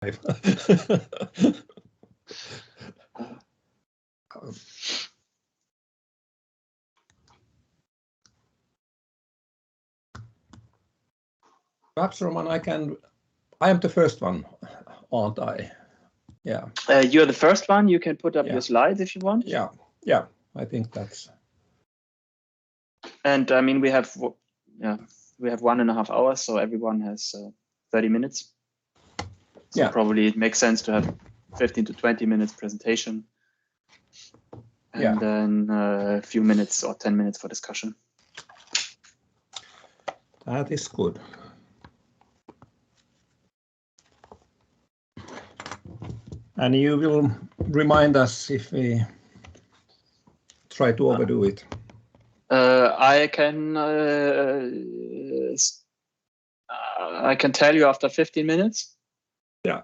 Perhaps, Roman, I am the first one, aren't I? Yeah. You're the first one. You can put up your slides if you want. Yeah, I think that's. And I mean, we have 1.5 hours, so everyone has 30 minutes. So probably it makes sense to have 15 to 20 minutes presentation, and then a few minutes or 10 minutes for discussion. That is good. And you will remind us if we try to overdo it. I can tell you after 15 minutes. Yeah.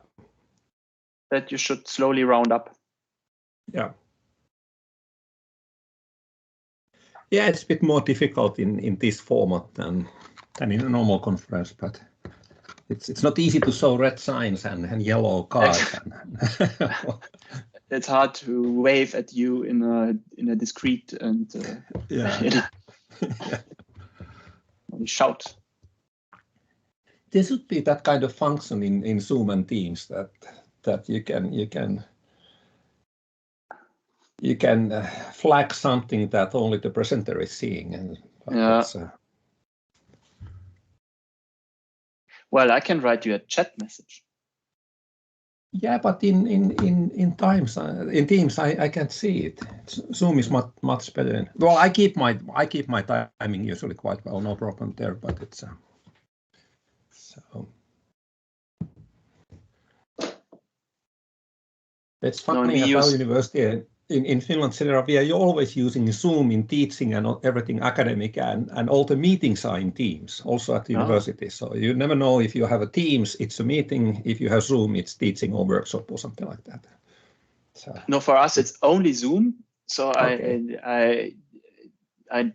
That you should slowly round up. Yeah. Yeah, it's a bit more difficult in this format than in a normal conference, but it's not easy to show red signs and yellow cards. It's hard to wave at you in a discreet and shout. There should be that kind of function in Zoom and Teams that you can flag something that only the presenter is seeing. Well, I can write you a chat message. Yeah, but in Teams I can't see it. Zoom is much better. Well, I keep my timing usually quite well, no problem there. But it's so. It's funny at our university in Finland, we are always using Zoom in teaching and everything academic, and all the meetings are in Teams, also at the university. So you never know if you have a Teams, it's a meeting. If you have Zoom, it's teaching or workshop or something like that. So. No, for us it's only Zoom. So okay. I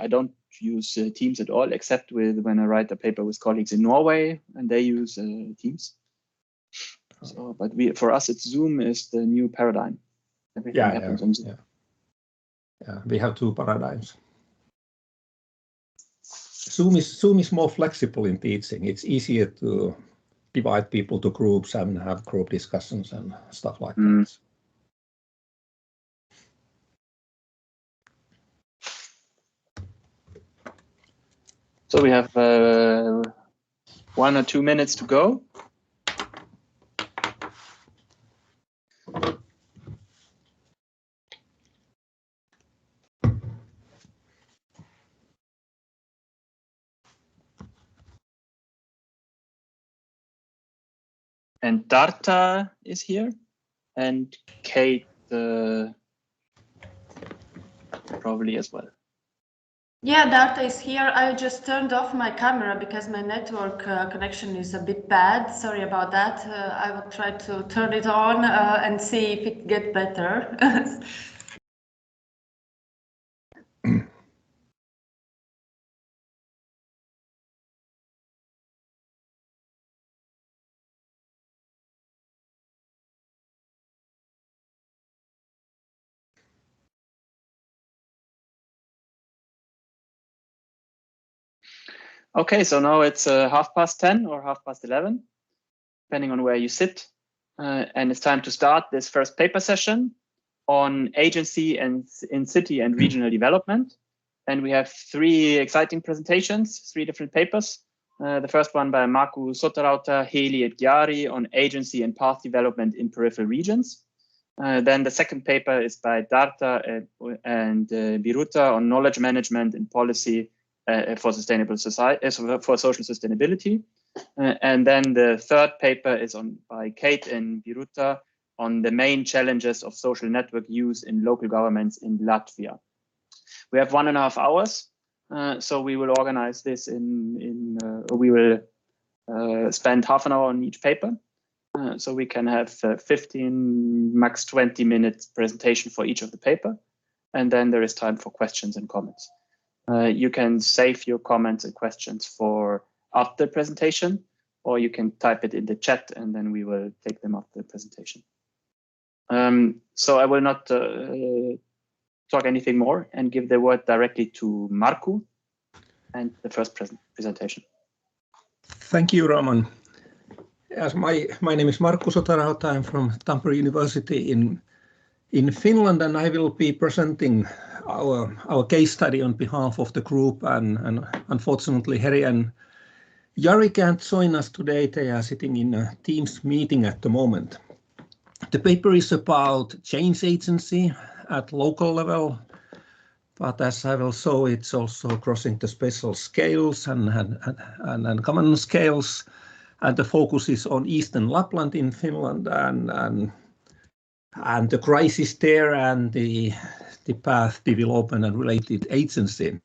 don't use Teams at all, except when I write a paper with colleagues in Norway, and they use Teams. So, but for us, Zoom is the new paradigm. Everything happens on Zoom. Yeah, we have two paradigms. Zoom is more flexible in teaching. It's easier to divide people to groups and have group discussions and stuff like that. So we have 1 or 2 minutes to go. And Darta is here, and Kate probably as well. Yeah, Darta is here. I just turned off my camera because my network connection is a bit bad. Sorry about that. I will try to turn it on and see if it gets better. Okay, so now it's 10:30 or 11:30, depending on where you sit. And it's time to start this first paper session on agency and in city and regional development. And we have 3 exciting presentations, 3 different papers. The first one by Markku Sotarauta, Heli et Gyari on agency and path development in peripheral regions. Then the second paper is by Darta and Biruta on knowledge management and policy for sustainable society, for social sustainability. And then the third paper is by Kate and Biruta on the main challenges of social network use in local governments in Latvia. We have 1.5 hours, so we will organize this we will spend half an hour on each paper. So we can have 15, max 20 minutes presentation for each of the paper. And then there is time for questions and comments. You can save your comments and questions for after the presentation. or you can type it in the chat and then we will take them after the presentation. So I will not talk anything more and give the word directly to Markku and the first presentation. Thank you, Roman. As my name is Markku Sotarauta. I'm from Tampere University in Finland, and I will be presenting our case study on behalf of the group. And unfortunately, Heri and Jari can't join us today. They are sitting in a Teams meeting at the moment. The paper is about change agency at local level, but as I will show, it's also crossing the special scales and common scales. And the focus is on Eastern Lapland in Finland and the crisis there and the path development and related agency.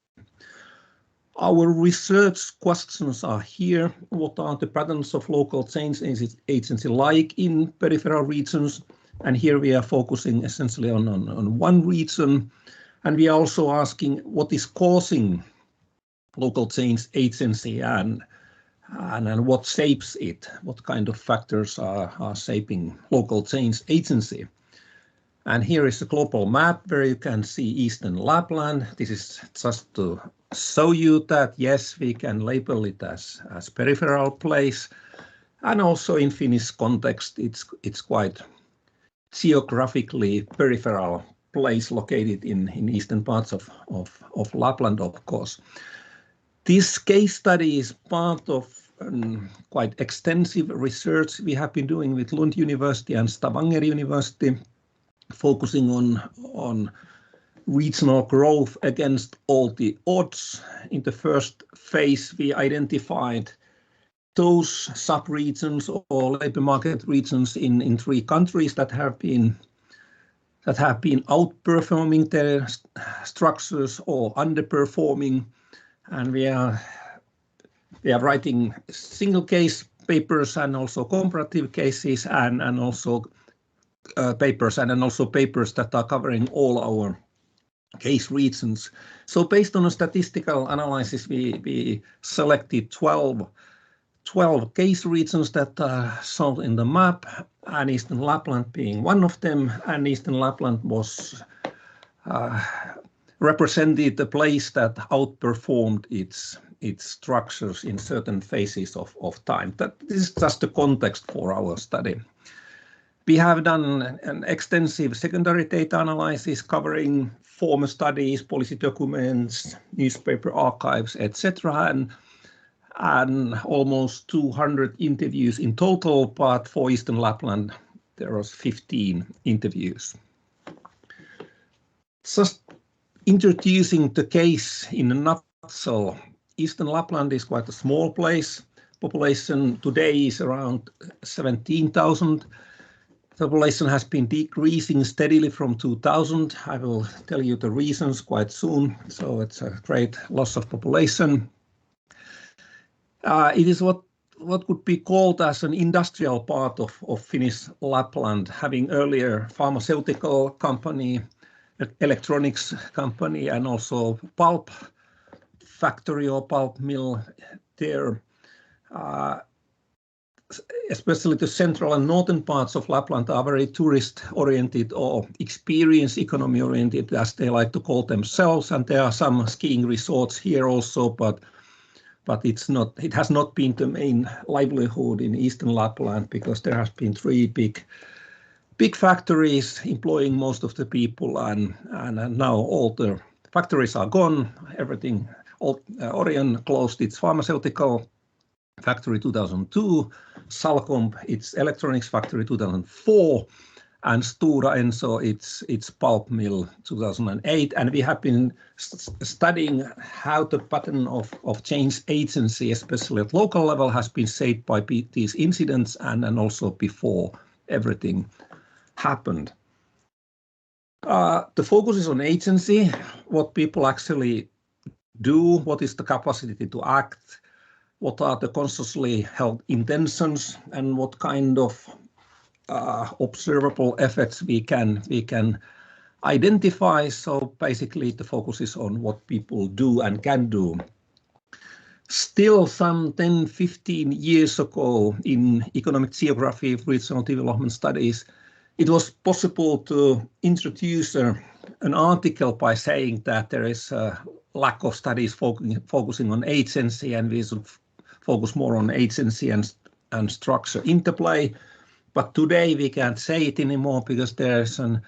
Our research questions are here. What are the patterns of local change agency like in peripheral regions? And here we are focusing essentially on one region. And we are also asking what is causing local change agency and what shapes it, what kind of factors are shaping local change agency. And here is a global map where you can see Eastern Lapland. This is just to show you that, yes, we can label it as peripheral place. And also in Finnish context, it's quite geographically peripheral place located in eastern parts of Lapland, of course. This case study is part of quite extensive research we have been doing with Lund University and Stavanger University, focusing on regional growth against all the odds. In the first phase, we identified those sub-regions or labor market regions in 3 countries that have been outperforming their structures or underperforming. And we are writing single case papers and also comparative cases and also papers and also papers that are covering all our case regions. So based on a statistical analysis, we selected 12 case regions that are shown in the map, and Eastern Lapland being one of them. And Eastern Lapland was represented the place that outperformed its structures in certain phases of time. This is just the context for our study. We have done an extensive secondary data analysis covering former studies, policy documents, newspaper archives, etc., and almost 200 interviews in total, but for Eastern Lapland, there was 15 interviews. Just introducing the case in a nutshell, Eastern Lapland is quite a small place. Population today is around 17,000. The population has been decreasing steadily from 2000. I will tell you the reasons quite soon. So it's a great loss of population. It is what could be called as an industrial part of Finnish Lapland, having earlier pharmaceutical company, electronics company, and also pulp factory or pulp mill there. Especially the central and northern parts of Lapland are very tourist-oriented or experience economy-oriented, as they like to call themselves. And there are some skiing resorts here also, but it has not been the main livelihood in Eastern Lapland because there has been 3 big factories employing most of the people, and now all the factories are gone. Orion closed its pharmaceutical factory 2002, Salcomp its electronics factory 2004, and Stora Enso its pulp mill 2008. And we have been studying how the pattern of change agency, especially at local level, has been shaped by these incidents and also before everything happened. The focus is on agency, what people actually do, what is the capacity to act, what are the consciously held intentions, and what kind of observable effects we can identify. So basically the focus is on what people do and can do. Still some 10-15 years ago in economic geography, regional development studies, it was possible to introduce an article by saying that there is a lack of studies focusing on agency, and we should focus more on agency and structure interplay. But today we can't say it anymore because there's an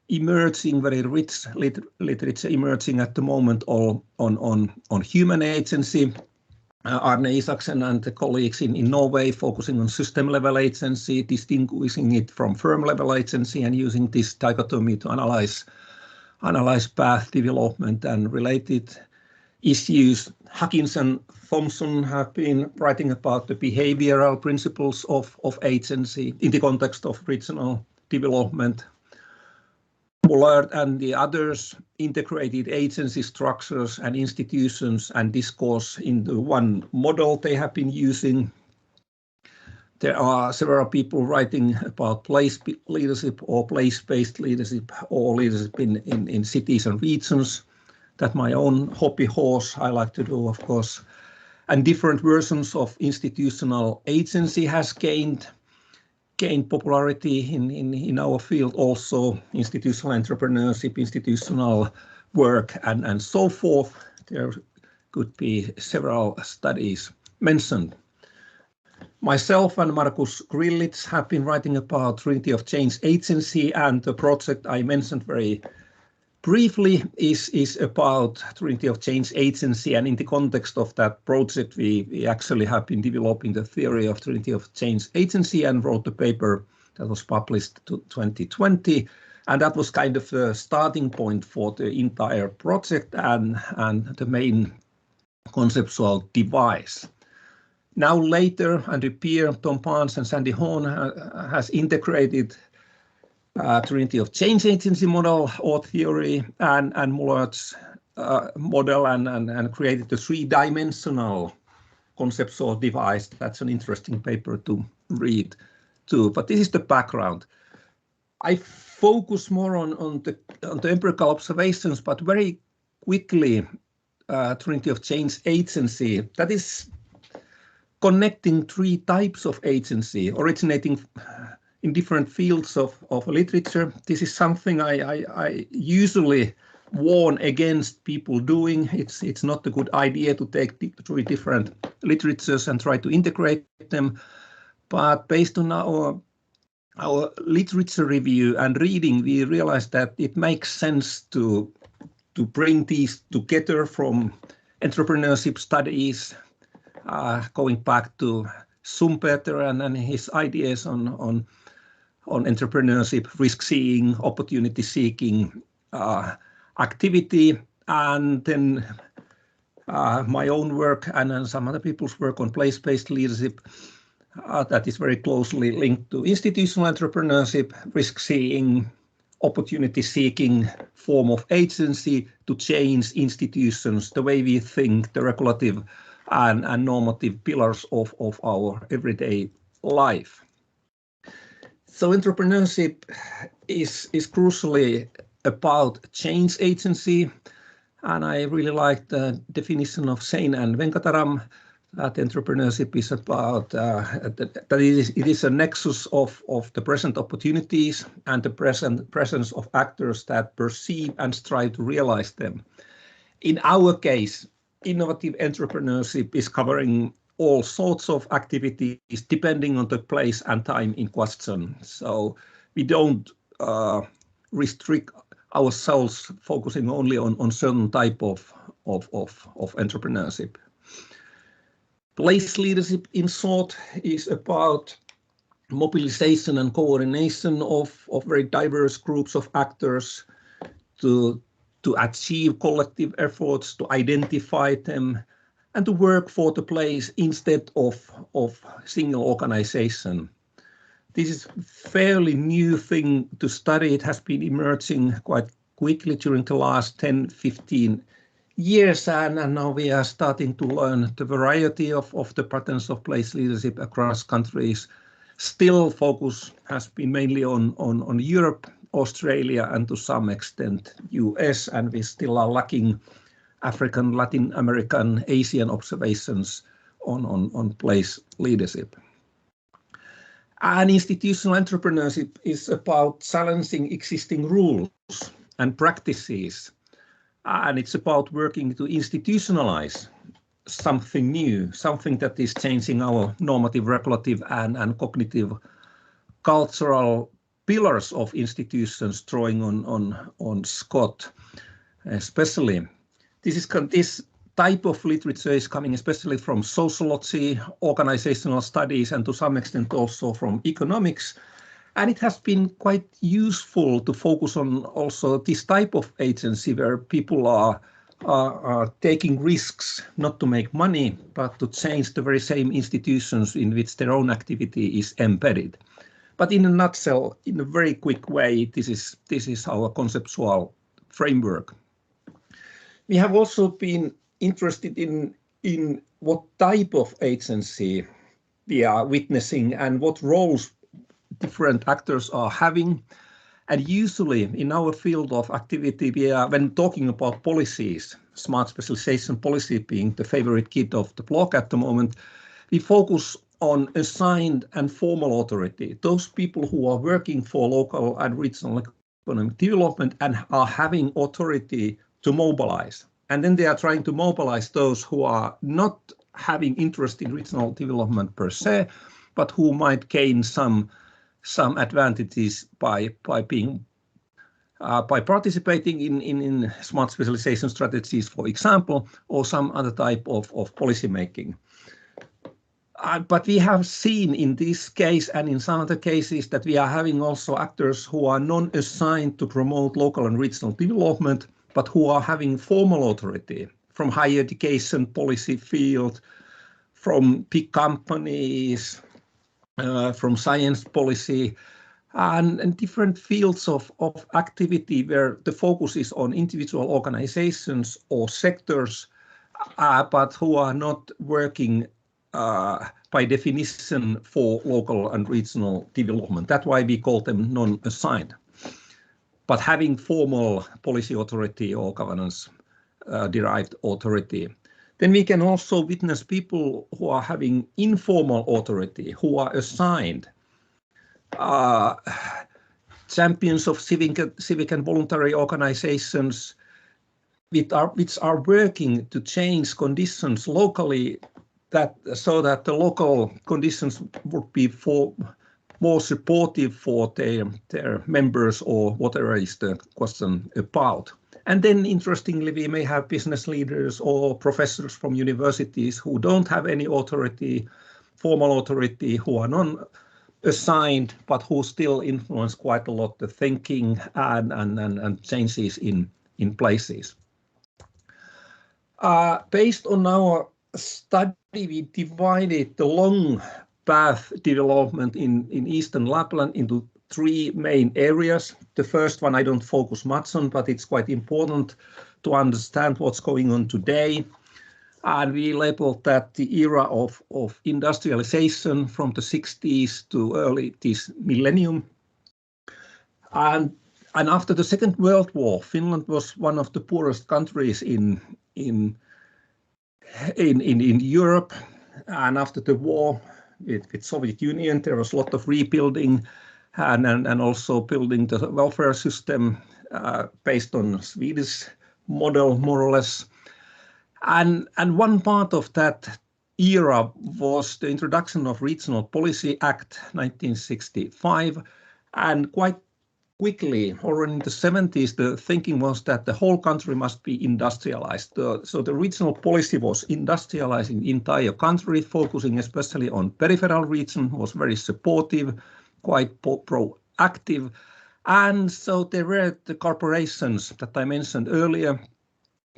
emerging, very rich literature emerging at the moment on human agency. Arne Isaksen and the colleagues in Norway focusing on system-level agency, distinguishing it from firm-level agency and using this dichotomy to analyze path development and related issues. Huggins and Thompson have been writing about the behavioral principles of agency in the context of regional development. Bullard and the others integrated agency structures and institutions and discourse into one model they have been using. There are several people writing about place leadership or place-based leadership or leadership in cities and regions. That's my own hobby horse. I like to do, of course. And different versions of institutional agency has gained popularity in our field also, institutional entrepreneurship, institutional work, and so forth. There could be several studies mentioned. Myself and Markus Grillitz have been writing about Trinity of Chains agency, and the project I mentioned very briefly is about Trinity of Chains agency, and in the context of that project we actually have been developing the theory of Trinity of Chains agency and wrote the paper that was published to 2020, and that was kind of the starting point for the entire project and the main conceptual device. Now later, Andrew Peer, Tom Barnes and Sandy Horn has integrated Trinity of Chains agency model or theory and Mullard's model and created a three-dimensional conceptual device. That's an interesting paper to read too. But this is the background. I focus more on the empirical observations, but very quickly, Trinity of Chains agency, that is connecting three types of agency originating in different fields of literature. This is something I usually warn against people doing. It's not a good idea to take three different literatures and try to integrate them. But based on our literature review and reading, we realized that it makes sense to bring these together from entrepreneurship studies, going back to Schumpeter and his ideas on entrepreneurship, risk-seeing, opportunity-seeking activity, and then my own work and some other people's work on place-based leadership that is very closely linked to institutional entrepreneurship, risk-seeing, opportunity-seeking form of agency to change institutions, the way we think, the regulative and normative pillars of our everyday life. So entrepreneurship is crucially about change agency, and I really like the definition of Sein and Venkataram that entrepreneurship is about that it is a nexus of the present opportunities and the presence of actors that perceive and strive to realize them. In our case, innovative entrepreneurship is covering all sorts of activities depending on the place and time in question. So we don't restrict ourselves focusing only on certain type of entrepreneurship. Place leadership, in short, is about mobilization and coordination of very diverse groups of actors to achieve collective efforts, to identify them, and to work for the place instead of single organization. This is a fairly new thing to study. It has been emerging quite quickly during the last 10-15 years, and now we are starting to learn the variety of the patterns of place leadership across countries. Still, focus has been mainly on Europe, Australia, and to some extent US, and we still are lacking African, Latin American, Asian observations on place leadership. And institutional entrepreneurship is about challenging existing rules and practices. And it's about working to institutionalize something new, something that is changing our normative, regulative, and cognitive cultural pillars of institutions, drawing on Scott especially. This type of literature is coming especially from sociology, organizational studies, and to some extent also from economics. And it has been quite useful to focus on also this type of agency where people are taking risks not to make money, but to change the very same institutions in which their own activity is embedded. But in a nutshell, in a very quick way, this is our conceptual framework. We have also been interested in what type of agency we are witnessing and what roles different actors are having. And usually in our field of activity, when talking about policies, smart specialization policy being the favorite kid of the block at the moment, we focus on assigned and formal authority, those people who are working for local and regional economic development and are having authority to mobilize. And then they are trying to mobilize those who are not having interest in regional development per se, but who might gain some advantages by participating in smart specialization strategies, for example, or some other type of policy making. But we have seen in this case and in some other cases that we are having also actors who are non-assigned to promote local and regional development, but who are having formal authority from higher education policy field, from big companies, from science policy, and different fields of activity where the focus is on individual organizations or sectors, but who are not working by definition for local and regional development. That's why we call them non-assigned, but having formal policy authority or governance derived authority. Then we can also witness people who are having informal authority, who are assigned, champions of civic and voluntary organizations which are working to change conditions locally so that the local conditions would be more supportive for their members or whatever is the question about. And then interestingly, we may have business leaders or professors from universities who don't have any authority, formal authority, who are non-assigned, but who still influence quite a lot the thinking and changes in places. Based on our study, we divided the long path development in Eastern Lapland into three main areas. The first one I don't focus much on, but it's quite important to understand what's going on today. And we labeled that the era of industrialization from the 60s to early this millennium. And after the Second World War, Finland was one of the poorest countries in Europe. And after the war with Soviet Union, there was a lot of rebuilding and also building the welfare system based on Swedish model, more or less. And one part of that era was the introduction of Regional Policy Act 1965. And quite quickly, already in the 70s, the thinking was that the whole country must be industrialized. So the regional policy was industrializing the entire country, focusing especially on peripheral region, was very supportive, quite proactive. And so there were the corporations that I mentioned earlier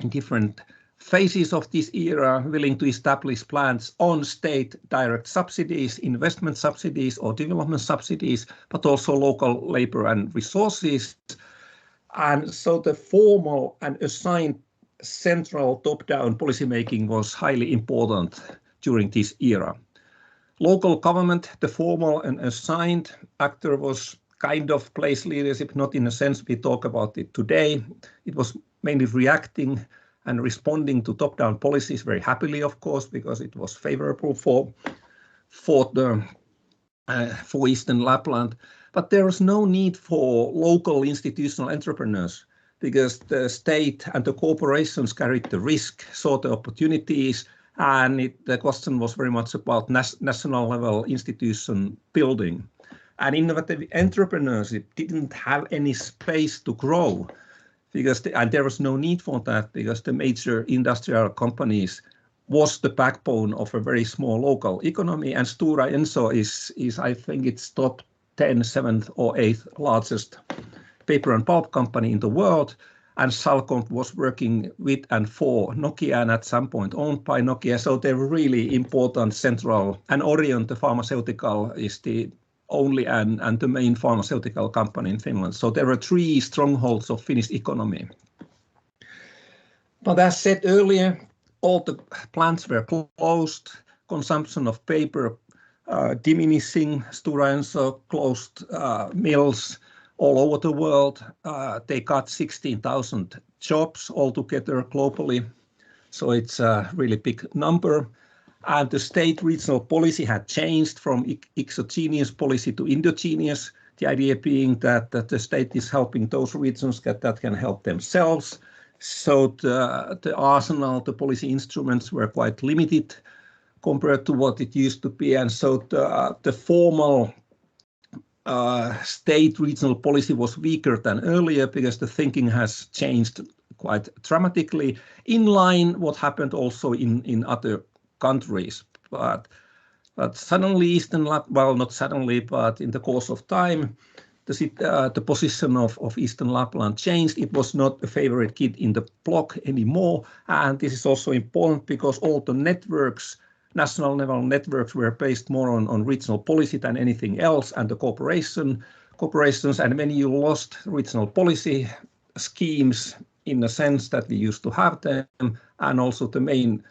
in different phases of this era, willing to establish plans on state direct subsidies, investment subsidies or development subsidies, but also local labor and resources. And so the formal and assigned central top-down policymaking was highly important during this era. Local government, the formal and assigned actor, was kind of place leadership, not in a sense we talk about it today. It was mainly reacting and responding to top-down policies very happily, of course, because it was favorable for Eastern Lapland. But there was no need for local institutional entrepreneurs because the state and the corporations carried the risk, saw the opportunities, and the question was very much about national level institution building. And innovative entrepreneurship didn't have any space to grow and there was no need for that because the major industrial companies was the backbone of a very small local economy, and Stora Enso is I think it's top 10, 7th or 8th largest paper and pulp company in the world, and Salcomp was working with and for Nokia and at some point owned by Nokia, so they were really important central, and Orion, the pharmaceutical, is the only and the main pharmaceutical company in Finland. So there were 3 strongholds of Finnish economy. But as said earlier, all the plants were closed, consumption of paper diminishing, Stora Enso closed mills all over the world. They got 16,000 jobs altogether globally, so it's a really big number. And the state regional policy had changed from exogenous policy to endogenous, the idea being that the state is helping those regions that can help themselves. So the arsenal, the policy instruments were quite limited compared to what it used to be. And so the formal state regional policy was weaker than earlier because the thinking has changed quite dramatically, in line what happened also in other countries, but suddenly Eastern Lapland, well, not suddenly, but in the course of time, the position of Eastern Lapland changed. It was not a favorite kid in the block anymore, and this is also important because all the networks, national level networks, were based more on regional policy than anything else, and the corporations, and when you lost regional policy schemes in the sense that we used to have them, and also the main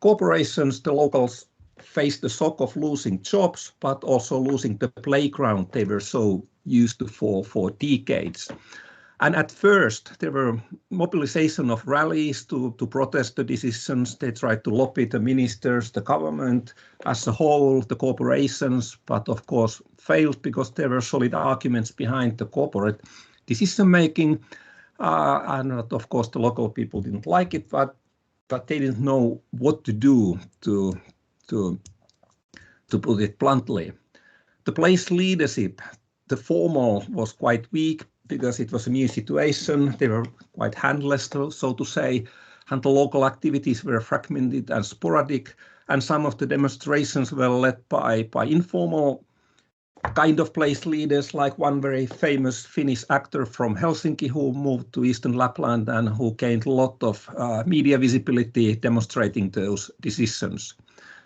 corporations, the locals faced the shock of losing jobs, but also losing the playground they were so used to for decades. And at first, there were mobilization of rallies to protest the decisions. They tried to lobby the ministers, the government as a whole, the corporations, but of course failed because there were solid arguments behind the corporate decision-making. And of course, the local people didn't like it, but they didn't know what to do to put it bluntly. The place leadership, the formal, was quite weak because it was a new situation. They were quite handless, so to say, and the local activities were fragmented and sporadic, and some of the demonstrations were led by informal kind of place leaders, like one very famous Finnish actor from Helsinki who moved to Eastern Lapland and who gained a lot of media visibility demonstrating those decisions.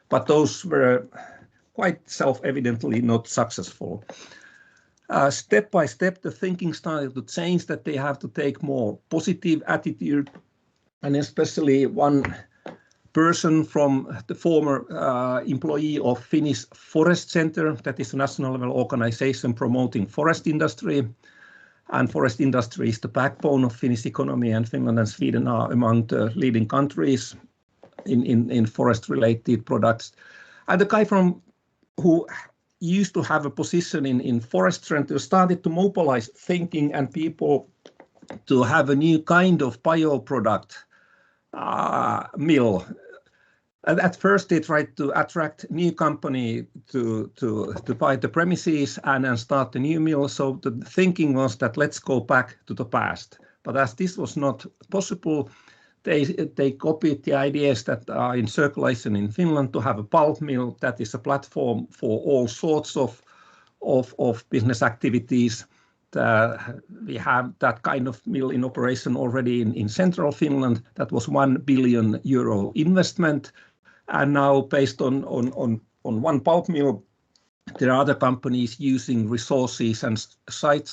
But those were quite self-evidently not successful. Step by step, the thinking started to change, that they have to take more positive attitude, and especially one person from the former employee of Finnish Forest Center, that is a national level organization promoting forest industry, and forest industry is the backbone of Finnish economy, and Finland and Sweden are among the leading countries in forest-related products. And the guy who used to have a position in Forest Center started to mobilize thinking and people to have a new kind of bioproduct mill. And at first they tried to attract new company to buy the premises and start a new mill. So the thinking was that let's go back to the past. But as this was not possible, they copied the ideas that are in circulation in Finland to have a pulp mill that is a platform for all sorts of business activities. We have that kind of mill in operation already in central Finland. That was €1 billion investment. And now based on one pulp mill, there are other companies using resources and side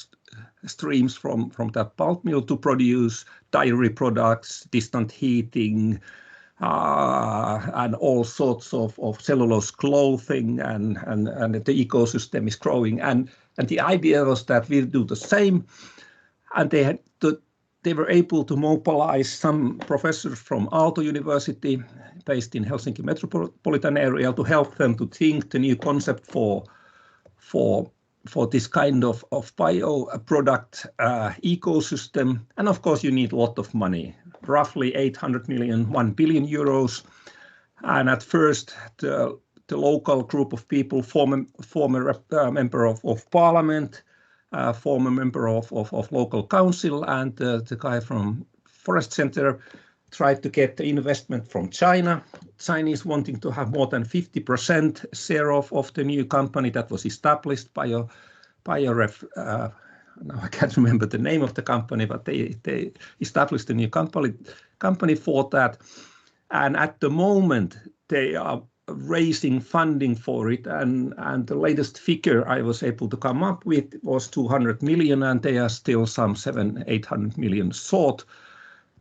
streams from that pulp mill to produce dairy products, distant heating, and all sorts of cellulose clothing, and the ecosystem is growing. And the idea was that we'll do the same, and they they were able to mobilize some professors from Aalto University, based in Helsinki metropolitan area, to help them to think the new concept for this kind of bioproduct ecosystem. And of course, you need a lot of money, roughly 800 million, 1 billion euros. And at first, the local group of people, former member of parliament, former member of local council, and the guy from Forest Center tried to get the investment from China. Chinese wanting to have more than 50% share of the new company that was established by now I can't remember the name of the company, but they established a new company for that. And at the moment, they are raising funding for it, and the latest figure I was able to come up with was 200 million, and they are still some 700-800 million short,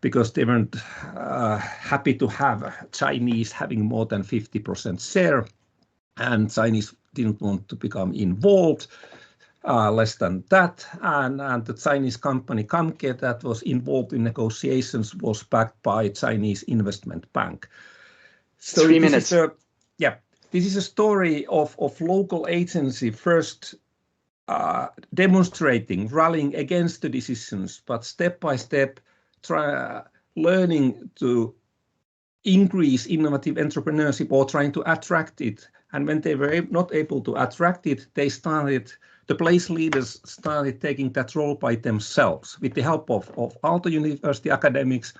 because they weren't happy to have Chinese having more than 50% share, and Chinese didn't want to become involved, less than that, and the Chinese company Kamke that was involved in negotiations was backed by Chinese investment bank. So 3 minutes. This is a story of local agency first demonstrating, rallying against the decisions, but step by step learning to increase innovative entrepreneurship or trying to attract it. And when they were not able to attract it, the place leaders started taking that role by themselves with the help of Aalto University academics,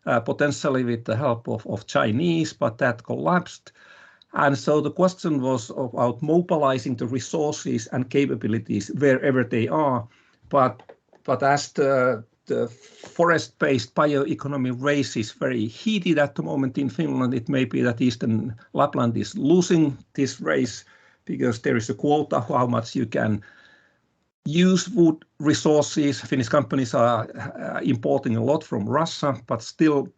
potentially with the help of Chinese, but that collapsed. And so the question was about mobilizing the resources and capabilities wherever they are. But as the forest-based bioeconomy race is very heated at the moment in Finland, it may be that Eastern Lapland is losing this race because there is a quota for how much you can use wood resources. Finnish companies are importing a lot from Russia, but still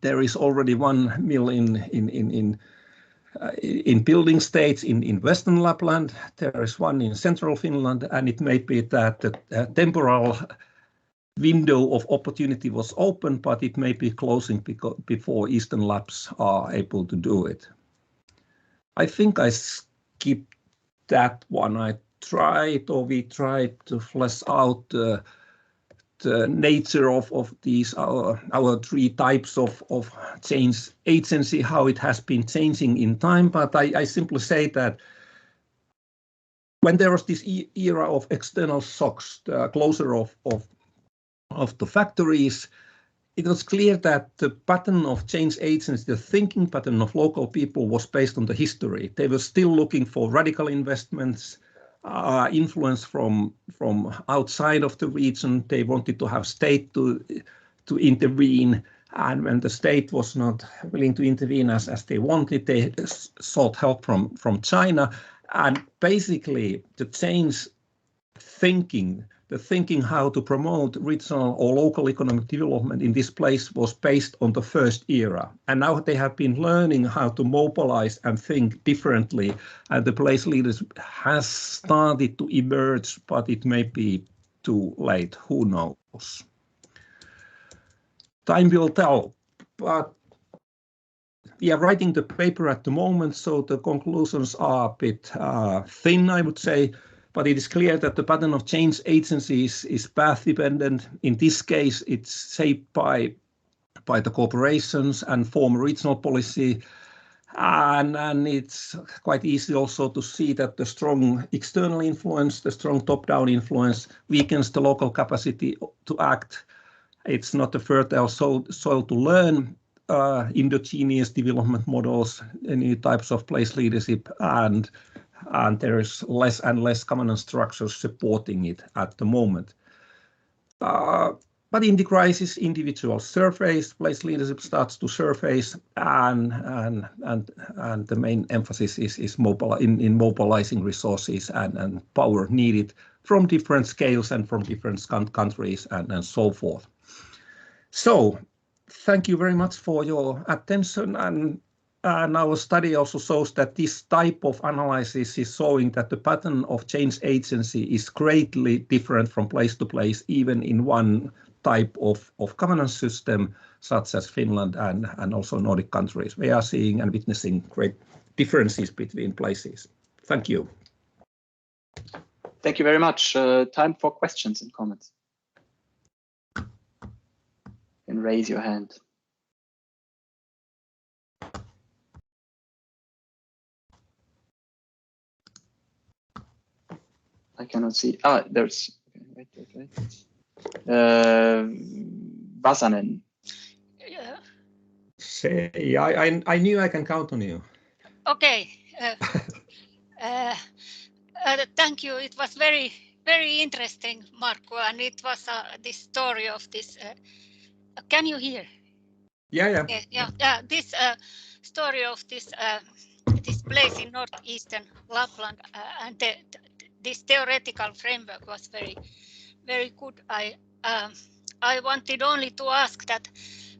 there is already one mill in building states in Western Lapland. There is one in central Finland, and it may be that the temporal window of opportunity was open, but it may be closing before Eastern Labs are able to do it. I think I skipped that one. We tried to flesh out the nature of these our three types of change agency, how it has been changing in time. But I simply say that when there was this era of external shocks, the closure of the factories, it was clear that the pattern of change agency, the thinking pattern of local people, was based on the history. They were still looking for radical investments, influence from outside of the region. They wanted to have state to intervene, and when the state was not willing to intervene as they wanted, they sought help from China. And basically the change thinking, the thinking how to promote regional or local economic development in this place was based on the first era. And now they have been learning how to mobilize and think differently. And the place leaders has started to emerge, but it may be too late. Who knows? Time will tell. But we are writing the paper at the moment, so the conclusions are a bit thin, I would say. But it is clear that the pattern of change agencies is path-dependent. In this case, it's shaped by the corporations and former regional policy. And it's quite easy also to see that the strong external influence, the strong top-down influence, weakens the local capacity to act. It's not a fertile soil to learn endogenous development models, new types of place leadership, and there is less and less governance structures supporting it at the moment. But in the crisis, individual surface, place leadership starts to surface, and the main emphasis is in mobilizing resources and power needed from different scales and from different countries and so forth. So, thank you very much for your attention. And our study also shows that this type of analysis is showing that the pattern of change agency is greatly different from place to place, even in one type of governance system, such as Finland and also Nordic countries. We are seeing and witnessing great differences between places. Thank you. Thank you very much. Time for questions and comments. And raise your hand. I cannot see. Ah, there's. Wait. Vasanen. Yeah. Say, I knew I can count on you. Okay. Thank you. It was very interesting, Marco, and it was this story of this. Can you hear? Yeah. This story of this place in northeastern Lapland and this theoretical framework was very good. I wanted only to ask that,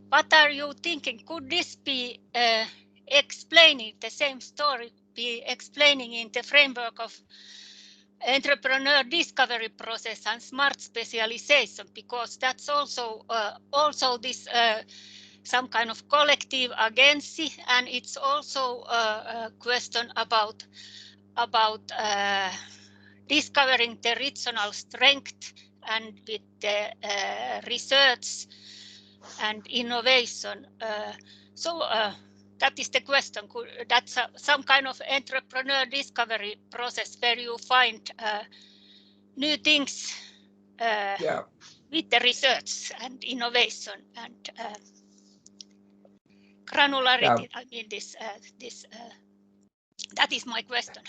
what are you thinking? Could this be explaining the same story, be explaining in the framework of entrepreneur discovery process and smart specialization, because that's also this some kind of collective agency, and it's also a question about discovering the regional strength and with the research and innovation. That is the question. That's some kind of entrepreneur discovery process where you find new things with the research and innovation and granularity. I mean, that is my question.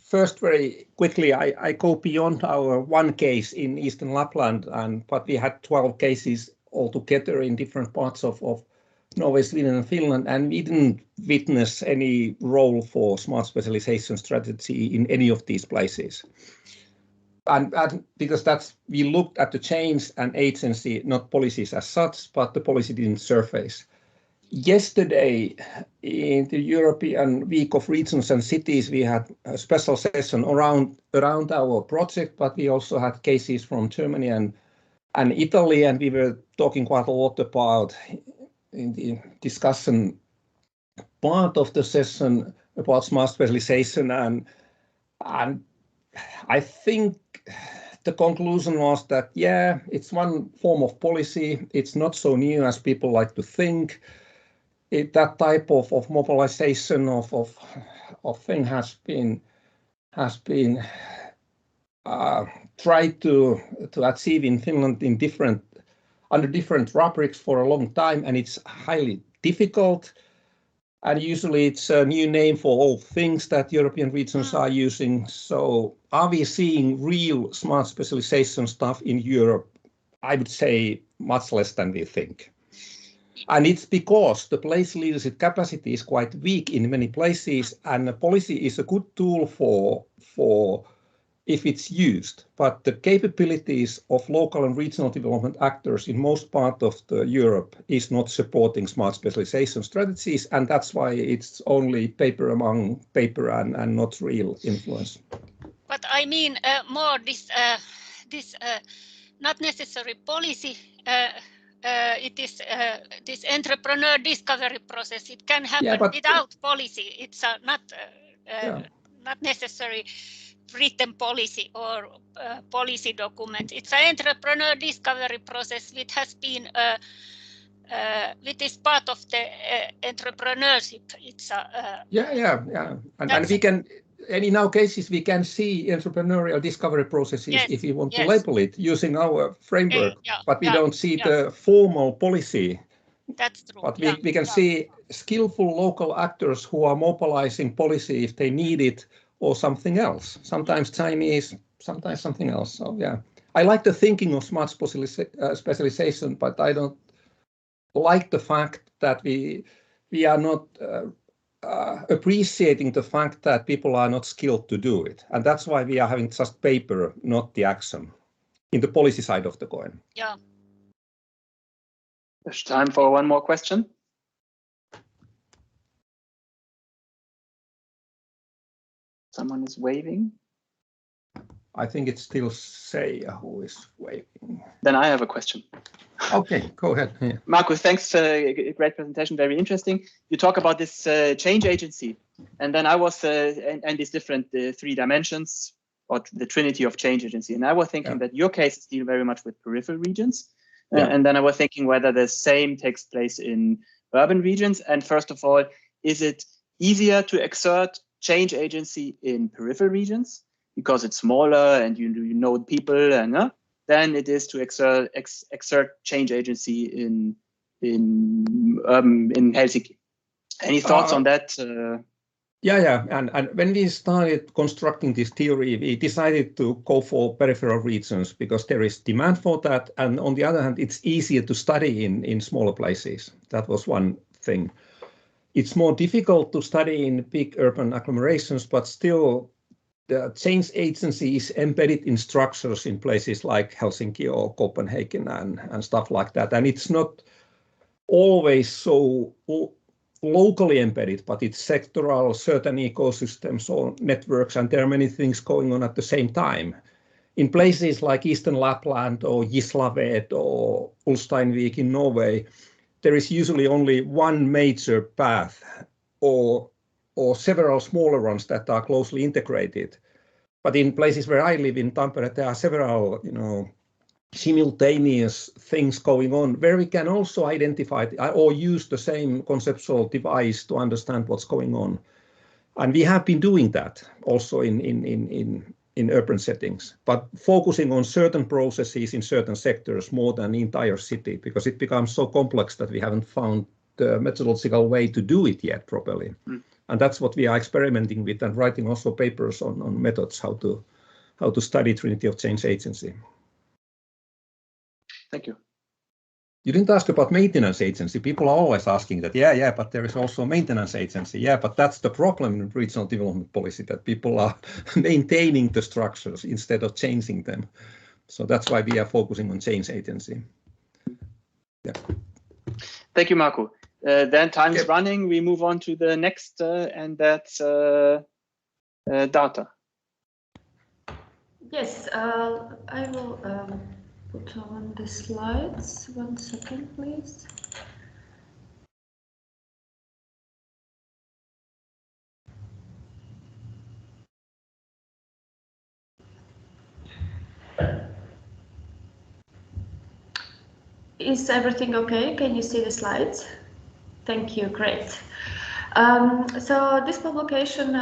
First, very quickly, I go beyond our one case in Eastern Lapland, but we had 12 cases altogether in different parts of Norway, Sweden, and Finland, and we didn't witness any role for smart specialization strategy in any of these places. And because we looked at the chains and agency, not policies as such, but the policy didn't surface. Yesterday, in the European Week of Regions and Cities, we had a special session around our project, but we also had cases from Germany and Italy, and we were talking quite a lot about, in the discussion part of the session, about smart specialization, and I think the conclusion was that, yeah, it's one form of policy. It's not so new as people like to think. That type of mobilization of thing has been tried to achieve in Finland under different rubrics for a long time, and it's highly difficult. And usually it's a new name for all things that European regions are using. So are we seeing real smart specialization stuff in Europe? I would say much less than we think. And it's because the place leadership capacity is quite weak in many places, and the policy is a good tool for if it's used. But the capabilities of local and regional development actors in most part of Europe is not supporting smart specialization strategies, and that's why it's only paper among paper and not real influence. But I mean more this not necessary policy. It is this entrepreneur discovery process. It can happen without policy. It's not necessary written policy or policy document. It's an entrepreneur discovery process which has been which is part of the entrepreneurship. It's and we can. And in our cases, we can see entrepreneurial discovery processes if we want to label it using our framework, but we don't see the formal policy. That's true. But we can see skillful local actors who are mobilizing policy if they need it or something else. Sometimes Chinese, sometimes something else. So I like the thinking of smart specialization, but I don't like the fact that we are not appreciating the fact that people are not skilled to do it. And that's why we are having just paper, not the action, in the policy side of the coin. Yeah. There's time for one more question. Someone is waving. I think it's still Seiya who is waving. Then I have a question. Okay, go ahead. Yeah. Markus, thanks. Great presentation, very interesting. You talk about this change agency, and then I was, and these different 3 dimensions, or the Trinity of Change agency. And I was thinking that your cases deal very much with peripheral regions. And then I was thinking whether the same takes place in urban regions. And first of all, is it easier to exert change agency in peripheral regions because it's smaller and you know people, and than it is to exert change agency in Helsinki? Any thoughts on that? Yeah. And when we started constructing this theory, we decided to go for peripheral regions because there is demand for that. And on the other hand, it's easier to study in smaller places. That was one thing. It's more difficult to study in big urban agglomerations, but still the change agency is embedded in structures in places like Helsinki or Copenhagen and stuff like that. And it's not always so locally embedded, but it's sectoral, certain ecosystems or networks, and there are many things going on at the same time. In places like Eastern Lapland or Gislaved or Ulsteinvik in Norway, there is usually only one major path or several smaller ones that are closely integrated. But in places where I live in Tampere, there are several, simultaneous things going on where we can also identify or use the same conceptual device to understand what's going on. And we have been doing that also in urban settings, but focusing on certain processes in certain sectors more than the entire city, because it becomes so complex that we haven't found the methodological way to do it yet properly. And that's what we are experimenting with and writing also papers on methods how to study Trinity of Change agency. Thank you. You didn't ask about maintenance agency. People are always asking that, but there is also maintenance agency. Yeah, but that's the problem in regional development policy, that people are maintaining the structures instead of changing them. So that's why we are focusing on change agency. Yeah. Thank you, Marco. Then time is running. We move on to the next, and that's data. Yes, I will put on the slides. 1 second, please. Is everything okay? Can you see the slides? Thank you, great. So this publication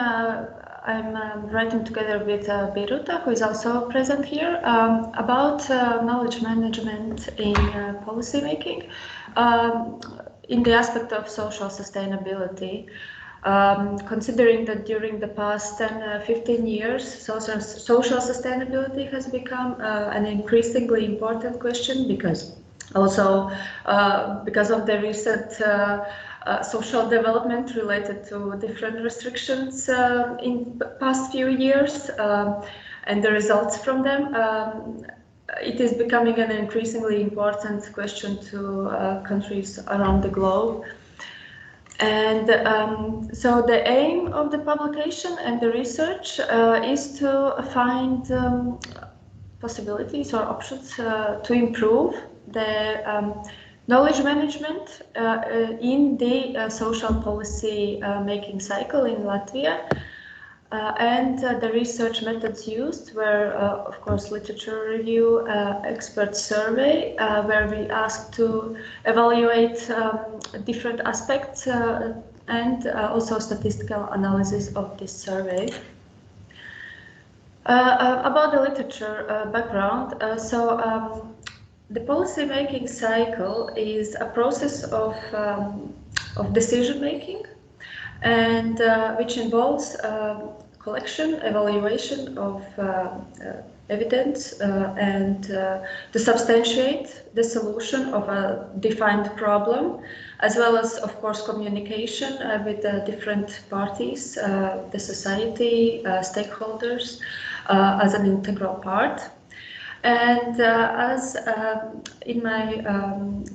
I'm writing together with Birutta, who is also present here, about knowledge management in policy making in the aspect of social sustainability. Considering that during the past 10-15 years, social sustainability has become an increasingly important question, because also because of the recent social development related to different restrictions in the past few years and the results from them, it is becoming an increasingly important question to countries around the globe. And so the aim of the publication and the research is to find possibilities or options to improve the knowledge management in the social policy making cycle in Latvia, and the research methods used were, of course, literature review, expert survey, where we asked to evaluate different aspects and also statistical analysis of this survey. About the literature background, the policy-making cycle is a process of decision-making, and which involves collection, evaluation of evidence, and to substantiate the solution of a defined problem, as well as, of course, communication with the different parties, the society, stakeholders, as an integral part. And as in my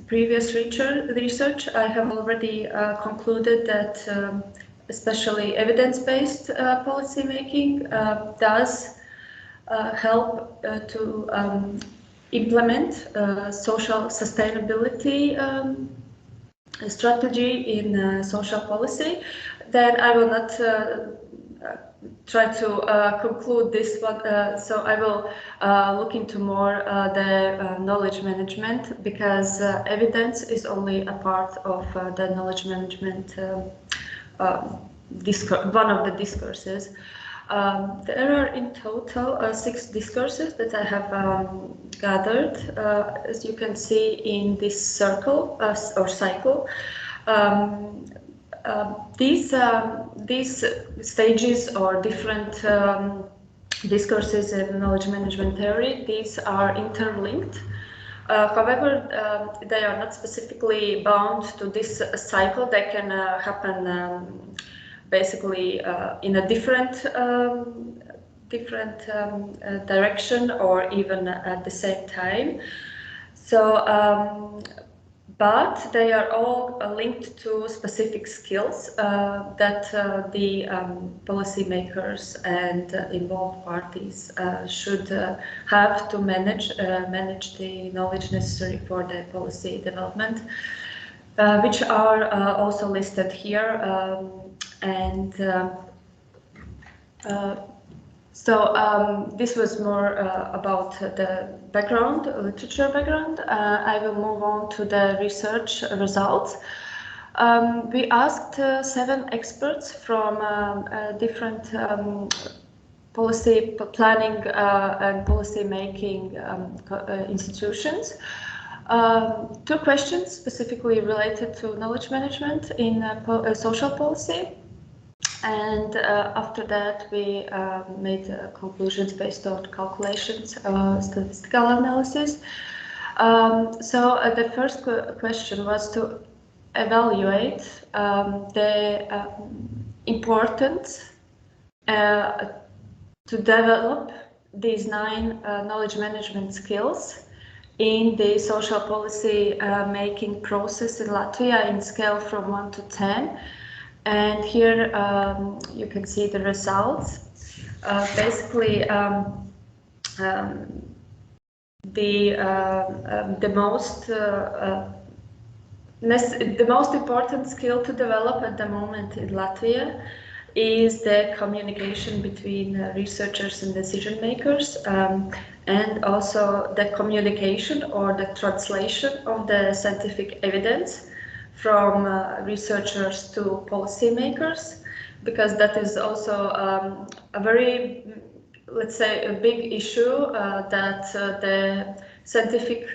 previous research, I have already concluded that especially evidence-based policymaking does help to implement social sustainability strategy in social policy. Then I will not try to conclude this one, so I will look into more the knowledge management, because evidence is only a part of the knowledge management one of the discourses. There are in total 6 discourses that I have gathered, as you can see in this circle or cycle. These stages or different discourses in knowledge management theory, these are interlinked. However, they are not specifically bound to this cycle. They can happen basically in a different direction, or even at the same time. So, but they are all linked to specific skills that the policymakers and involved parties should have to manage the knowledge necessary for the policy development, which are also listed here. So this was more about the background, literature background. I will move on to the research results. We asked 7 experts from different policy planning and policy making institutions. 2 questions specifically related to knowledge management in social policy. And after that, we made conclusions based on calculations, statistical analysis. So the first question was to evaluate the importance to develop these 9 knowledge management skills in the social policy making process in Latvia in scale from 1 to 10. And here you can see the results. Basically, the most important skill to develop at the moment in Latvia is the communication between researchers and decision makers, and also the communication or the translation of the scientific evidence from researchers to policymakers, because that is also a very, let's say, a big issue that the scientific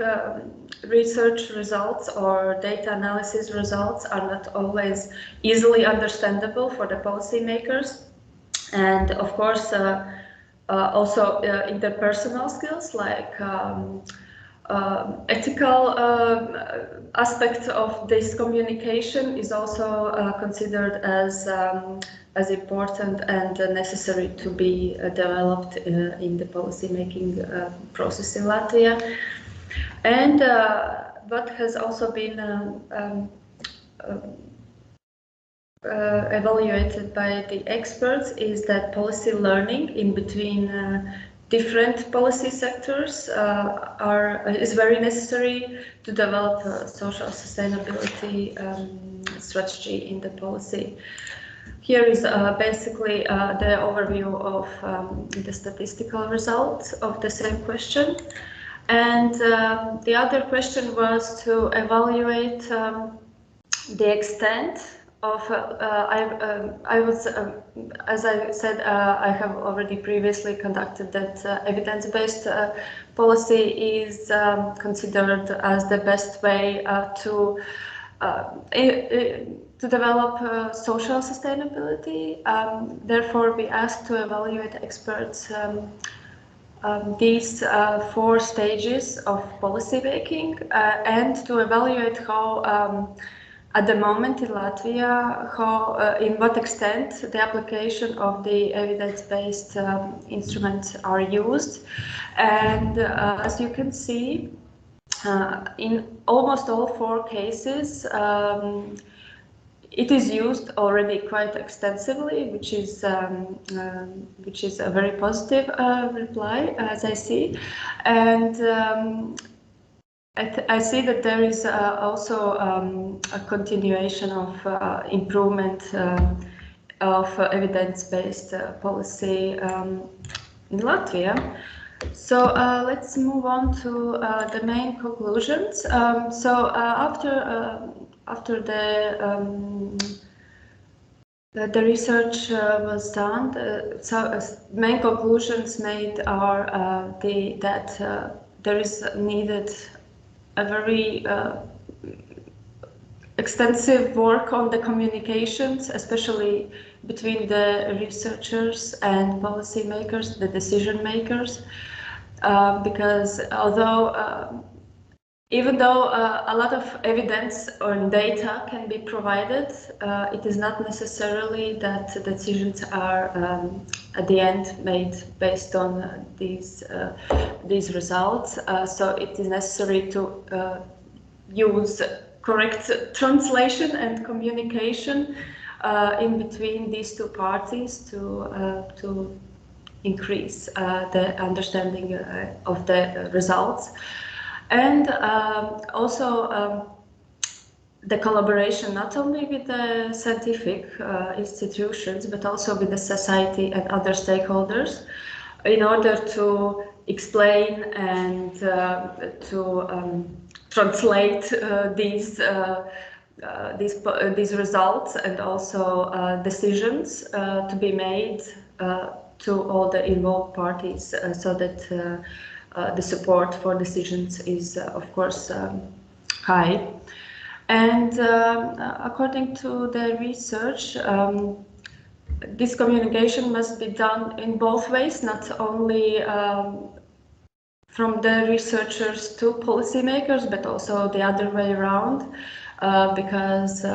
research results or data analysis results are not always easily understandable for the policymakers. And of course, also interpersonal skills like ethical aspect of this communication is also considered as important and necessary to be developed in the policy making process in Latvia. And what has also been evaluated by the experts is that policy learning in between different policy sectors is very necessary to develop a social sustainability strategy in the policy. Here is basically the overview of the statistical results of the same question. And the other question was to evaluate the extent of, as I said, I have already previously conducted that evidence-based policy is considered as the best way to develop social sustainability. Therefore, we asked to evaluate experts these 4 stages of policy making and to evaluate how at the moment in Latvia, in what extent the application of the evidence-based instruments are used. And as you can see, in almost all 4 cases, it is used already quite extensively, which is a very positive reply, as I see, and I see that there is also a continuation of improvement of evidence-based policy in Latvia. So let's move on to the main conclusions. So after the research was done, main conclusions made are that there is needed a very extensive work on the communications, especially between the researchers and policymakers, the decision makers, because even though a lot of evidence or data can be provided, it is not necessarily that the decisions are at the end made based on these results. So it is necessary to use correct translation and communication in between these two parties to increase the understanding of the results. And also the collaboration not only with the scientific institutions, but also with the society and other stakeholders in order to explain and to translate these results and also decisions to be made to all the involved parties, so that the support for decisions is, of course, high. And according to the research, this communication must be done in both ways, not only from the researchers to policymakers, but also the other way around, because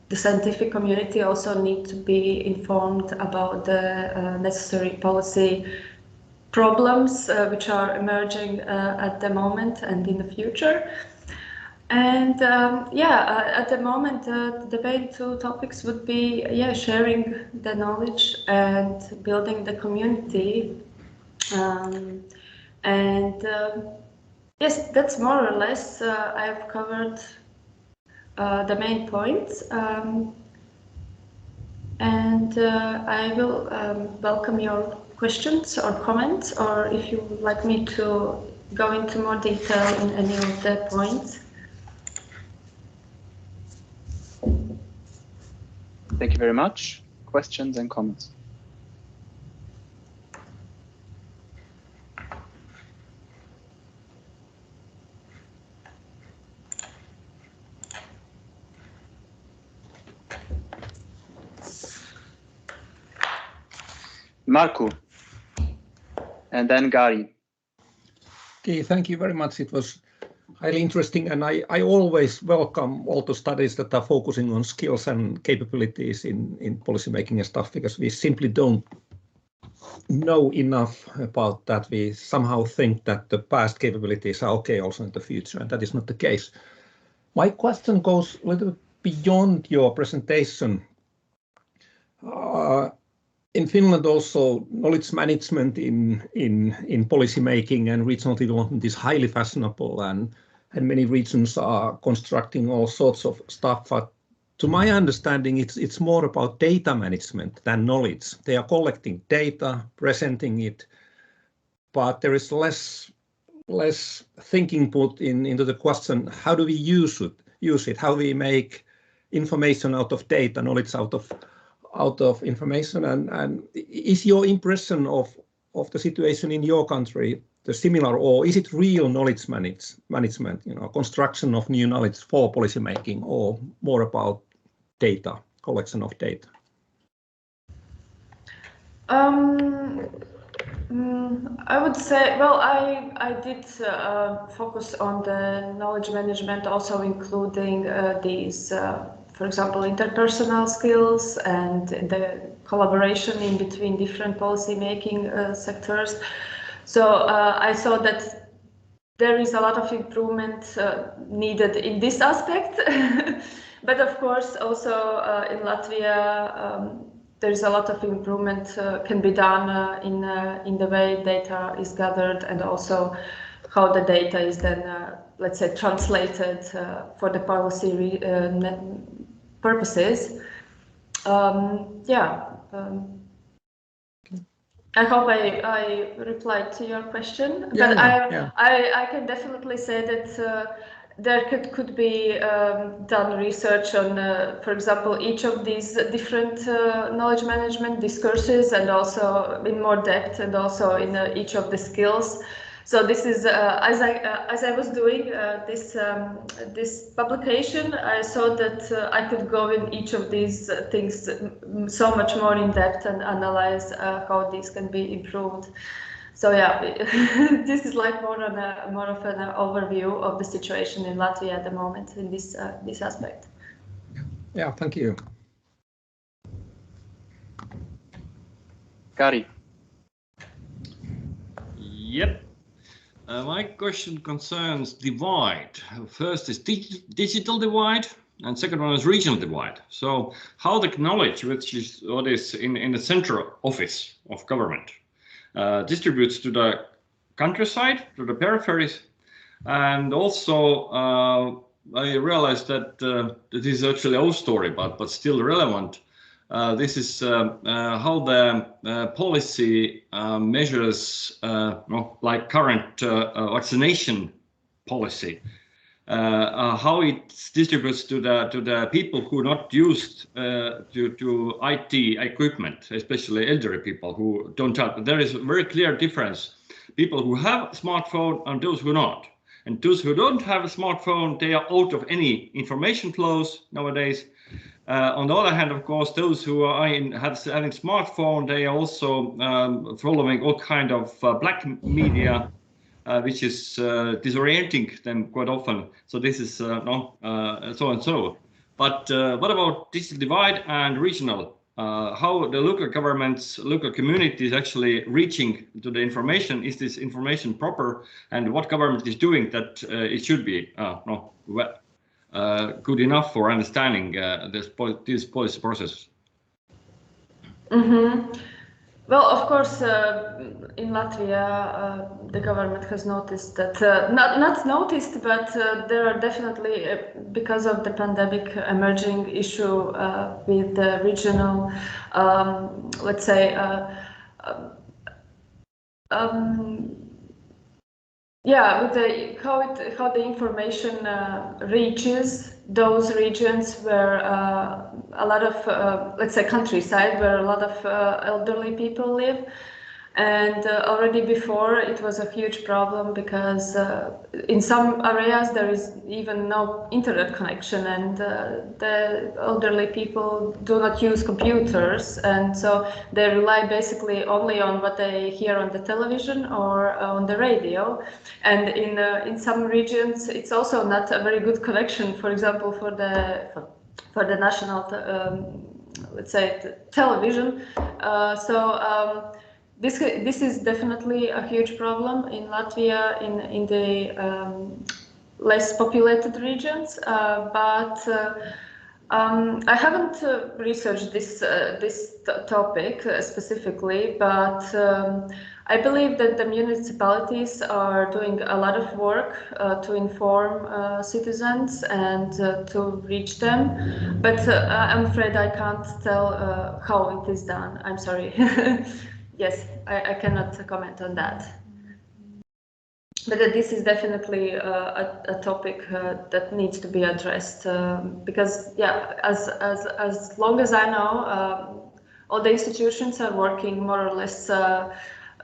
the scientific community also needs to be informed about the necessary policy problems which are emerging at the moment and in the future. And at the moment, the main two topics would be sharing the knowledge and building the community. Yes, that's more or less. I've covered the main points, and I will welcome your questions or comments, or if you would like me to go into more detail in any of the points. Thank you very much. Questions and comments? Markku, and then Gary. Okay, thank you very much. It was highly interesting, and I always welcome all the studies that are focusing on skills and capabilities in policymaking and stuff, because we simply don't know enough about that. We somehow think that the past capabilities are okay also in the future, and that is not the case. My question goes a little bit beyond your presentation. In Finland also, knowledge management in policy making and regional development is highly fashionable, and many regions are constructing all sorts of stuff. But to my understanding, it's more about data management than knowledge. They are collecting data, presenting it, but there is less thinking put into the question: how do we use it? How we make information out of data, knowledge out of information, and is your impression of the situation in your country the similar, or is it real knowledge management, construction of new knowledge for policy making, or more about data, collection of data? I would say, well, I did focus on the knowledge management, also including these for example, interpersonal skills and the collaboration in between different policy-making sectors. So I saw that there is a lot of improvement needed in this aspect. But of course, also in Latvia, there is a lot of improvement can be done in the way data is gathered, and also how the data is then, let's say, translated for the policy purposes. I hope I replied to your question, yeah, but yeah. I can definitely say that there could be done research on, for example, each of these different knowledge management discourses, and also in more depth, and also in each of the skills. So this is as I was doing this publication, I saw that I could go in each of these things so much more in depth and analyze how these can be improved. So yeah, this is like more of an overview of the situation in Latvia at the moment in this aspect. Yeah, thank you. Kari. Yep. My question concerns divide. First is digital divide, and second one is regional divide. So how the knowledge, which is what is in the central office of government, distributes to the countryside, to the peripheries, and also I realized that this is actually an old story, but still relevant. This is how the policy measures, like current vaccination policy, how it distributes to the people who are not used to IT equipment, especially elderly people who don't have. There is a very clear difference: people who have a smartphone and those who not. And those who don't have a smartphone, they are out of any information flows nowadays. On the other hand, of course, those who are having smartphone, they are also following all kind of black media, which is disorienting them quite often. So this is so and so. But what about digital divide and regional? How the local governments, local communities actually reaching to the information? Is this information proper? And what government is doing that it should be good enough for understanding this policy process? Mm-hmm. Well, of course, in Latvia, the government has noticed that, not noticed, but there are definitely, because of the pandemic, emerging issue with the regional, let's say, with how the information reaches those regions where a lot of, let's say, countryside, where a lot of elderly people live. And already before, it was a huge problem because in some areas there is even no internet connection, and the elderly people do not use computers, and so they rely basically only on what they hear on the television or on the radio. And in some regions, it's also not a very good connection. For example, for the national, let's say, television. This is definitely a huge problem in Latvia in the less populated regions, but I haven't researched this topic specifically, but I believe that the municipalities are doing a lot of work to inform citizens and to reach them, but I'm afraid I can't tell how it is done. I'm sorry. Yes, I cannot comment on that. But this is definitely a topic that needs to be addressed because, yeah, as long as I know, all the institutions are working more or less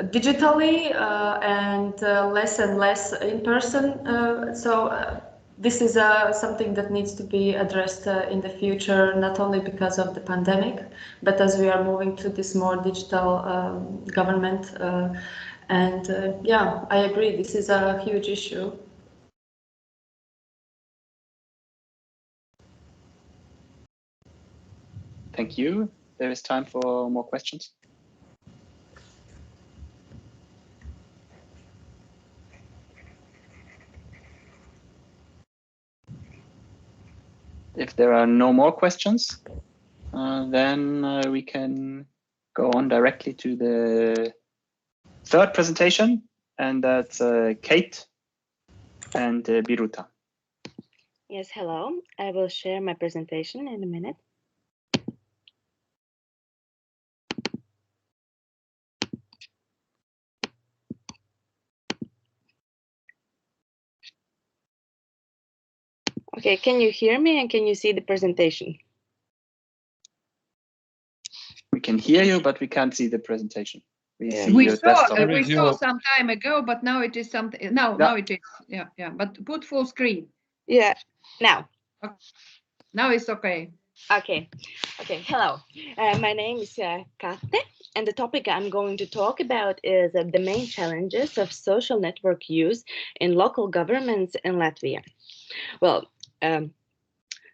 digitally and less in person. So this is something that needs to be addressed in the future, not only because of the pandemic, but as we are moving to this more digital government. Yeah, I agree, this is a huge issue. Thank you. There is time for more questions. if there are no more questions, then we can go on directly to the third presentation, and that's Kate and Biruta. Yes, hello. I will share my presentation in a minute. Okay, can you hear me and can you see the presentation? We can hear you, but we can't see the presentation. We saw some time ago, but now it is something. Now it is. Yeah. But put full screen. Yeah. Now. Okay. Now it's okay. Okay. Hello. My name is Kate, and the topic I'm going to talk about is the main challenges of social network use in local governments in Latvia. Well,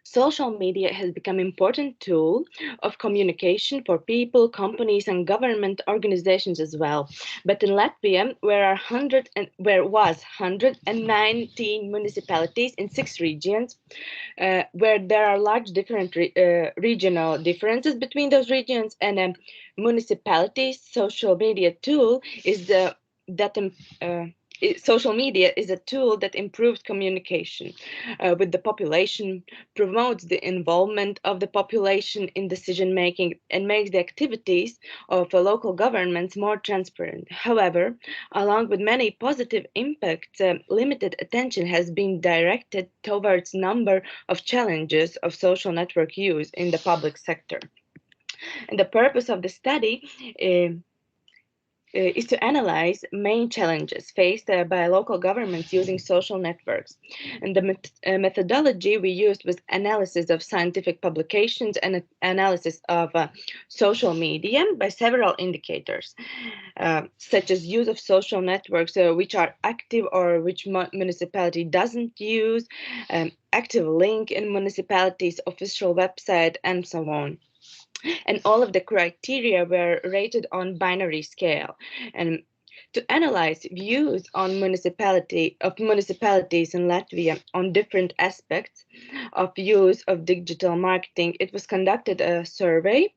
social media has become an important tool of communication for people, companies, and government organizations as well. But in Latvia, where was 119 municipalities in 6 regions, where there are large different regional differences between those regions, and municipalities' social media tool is social media is a tool that improves communication with the population, promotes the involvement of the population in decision making, and makes the activities of local governments more transparent. However, along with many positive impacts, limited attention has been directed towards a number of challenges of social network use in the public sector. And the purpose of the study is to analyze main challenges faced by local governments using social networks. And the methodology we used was analysis of scientific publications and analysis of social media by several indicators, such as use of social networks which are active or which municipality doesn't use, active link in municipality's official website, and so on. And all of the criteria were rated on binary scale. And to analyze views on municipalities in Latvia on different aspects of use of digital marketing, it was conducted a survey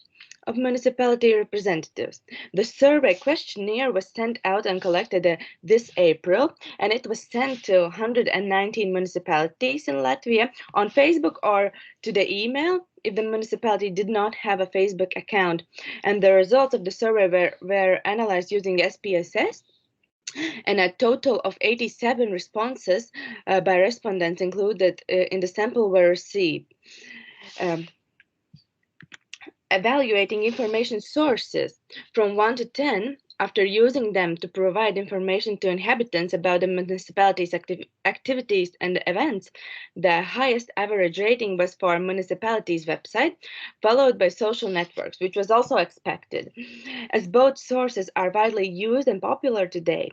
of municipality representatives. The survey questionnaire was sent out and collected this April, and it was sent to 119 municipalities in Latvia on Facebook or to the email if the municipality did not have a Facebook account. And the results of the survey were analyzed using SPSS, and a total of 87 responses by respondents included in the sample were received. Evaluating information sources from 1 to 10 after using them to provide information to inhabitants about the municipality's activities and events, the highest average rating was for municipality's website, followed by social networks, which was also expected, as both sources are widely used and popular today.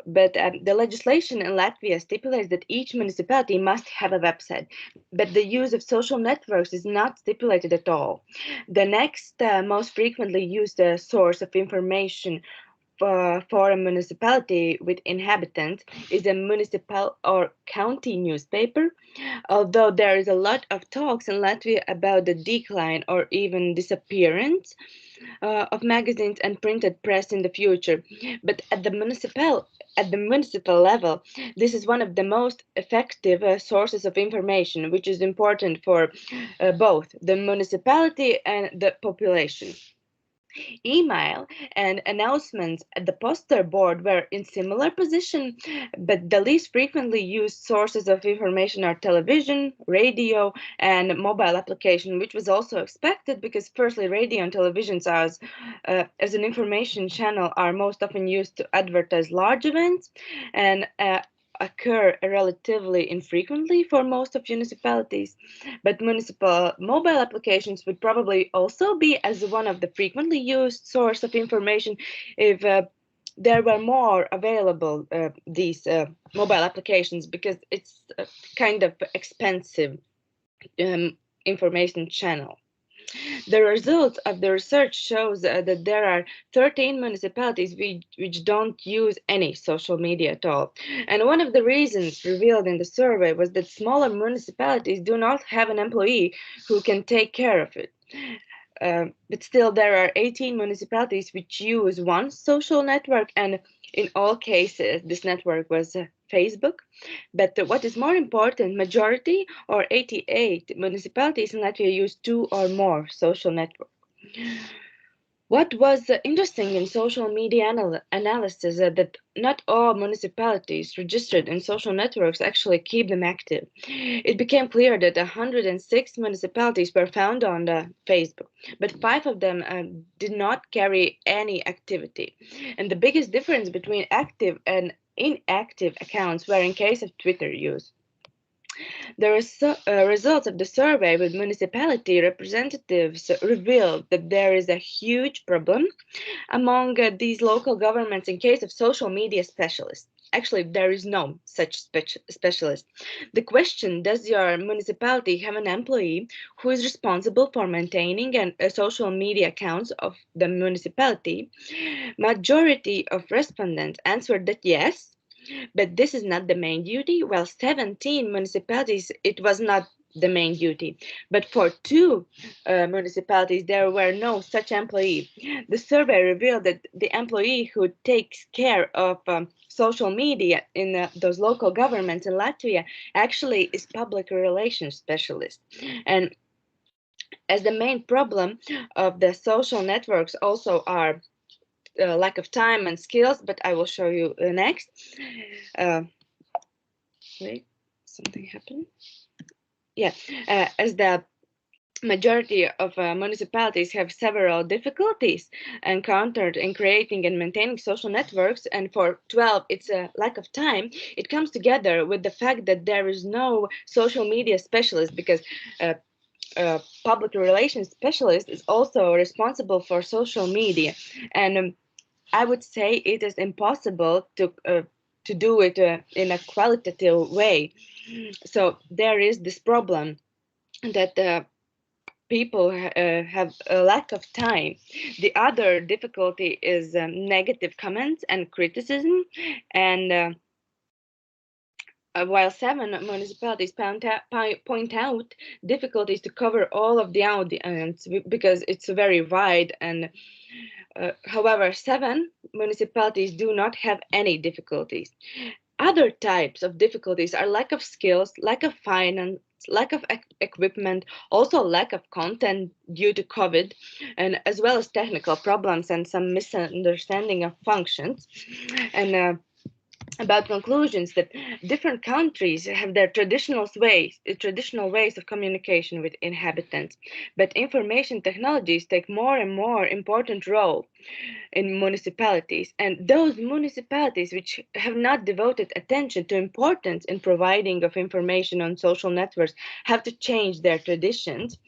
But the legislation in Latvia stipulates that each municipality must have a website, but the use of social networks is not stipulated at all. The next most frequently used source of information for a municipality with inhabitants is a municipal or county newspaper, although there is a lot of talks in Latvia about the decline or even disappearance of magazines and printed press in the future. But at the municipal level, this is one of the most effective sources of information, which is important for both the municipality and the population. Email and announcements at the poster board were in similar position, but the least frequently used sources of information are television, radio, and mobile application, which was also expected because firstly, radio and television as an information channel are most often used to advertise large events and occur relatively infrequently for most of municipalities, but municipal mobile applications would probably also be as one of the frequently used source of information if there were more available these mobile applications, because it's a kind of expensive information channel. The results of the research shows that there are 13 municipalities which don't use any social media at all. And one of the reasons revealed in the survey was that smaller municipalities do not have an employee who can take care of it. But still, there are 18 municipalities which use one social network, and in all cases, this network was Facebook. But what is more important, majority, or 88 municipalities in Latvia use 2 or more social networks. What was interesting in social media analysis that not all municipalities registered in social networks actually keep them active. It became clear that 106 municipalities were found on Facebook, but 5 of them did not carry any activity. And the biggest difference between active and inactive accounts were in case of Twitter use. The results of the survey with municipality representatives revealed that there is a huge problem among these local governments in case of social media specialists. Actually, there is no such specialist. The question, does your municipality have an employee who is responsible for maintaining social media accounts of the municipality? Majority of respondents answered that yes, but this is not the main duty. While 17 municipalities, it was not the main duty. But for 2 municipalities, there were no such employee. The survey revealed that the employee who takes care of social media in those local governments in Latvia actually is public relations specialist. And as the main problem of the social networks also are lack of time and skills, but I will show you next. Wait, something happened. Yeah, as the majority of municipalities have several difficulties encountered in creating and maintaining social networks, and for 12 it's a lack of time. It comes together with the fact that there is no social media specialist, because public relations specialist is also responsible for social media, and I would say it is impossible to do it in a qualitative way. So there is this problem that people have a lack of time. The other difficulty is negative comments and criticism, and while 7 municipalities point out difficulties to cover all of the audience because it's very wide, and however, 7 municipalities do not have any difficulties. Other types of difficulties are lack of skills, lack of finance, lack of equipment, also lack of content due to COVID, and as well as technical problems and some misunderstanding of functions. And about conclusions, that different countries have their traditional ways of communication with inhabitants, but information technologies take more and more important role in municipalities, and those municipalities which have not devoted attention to importance in providing of information on social networks have to change their traditions.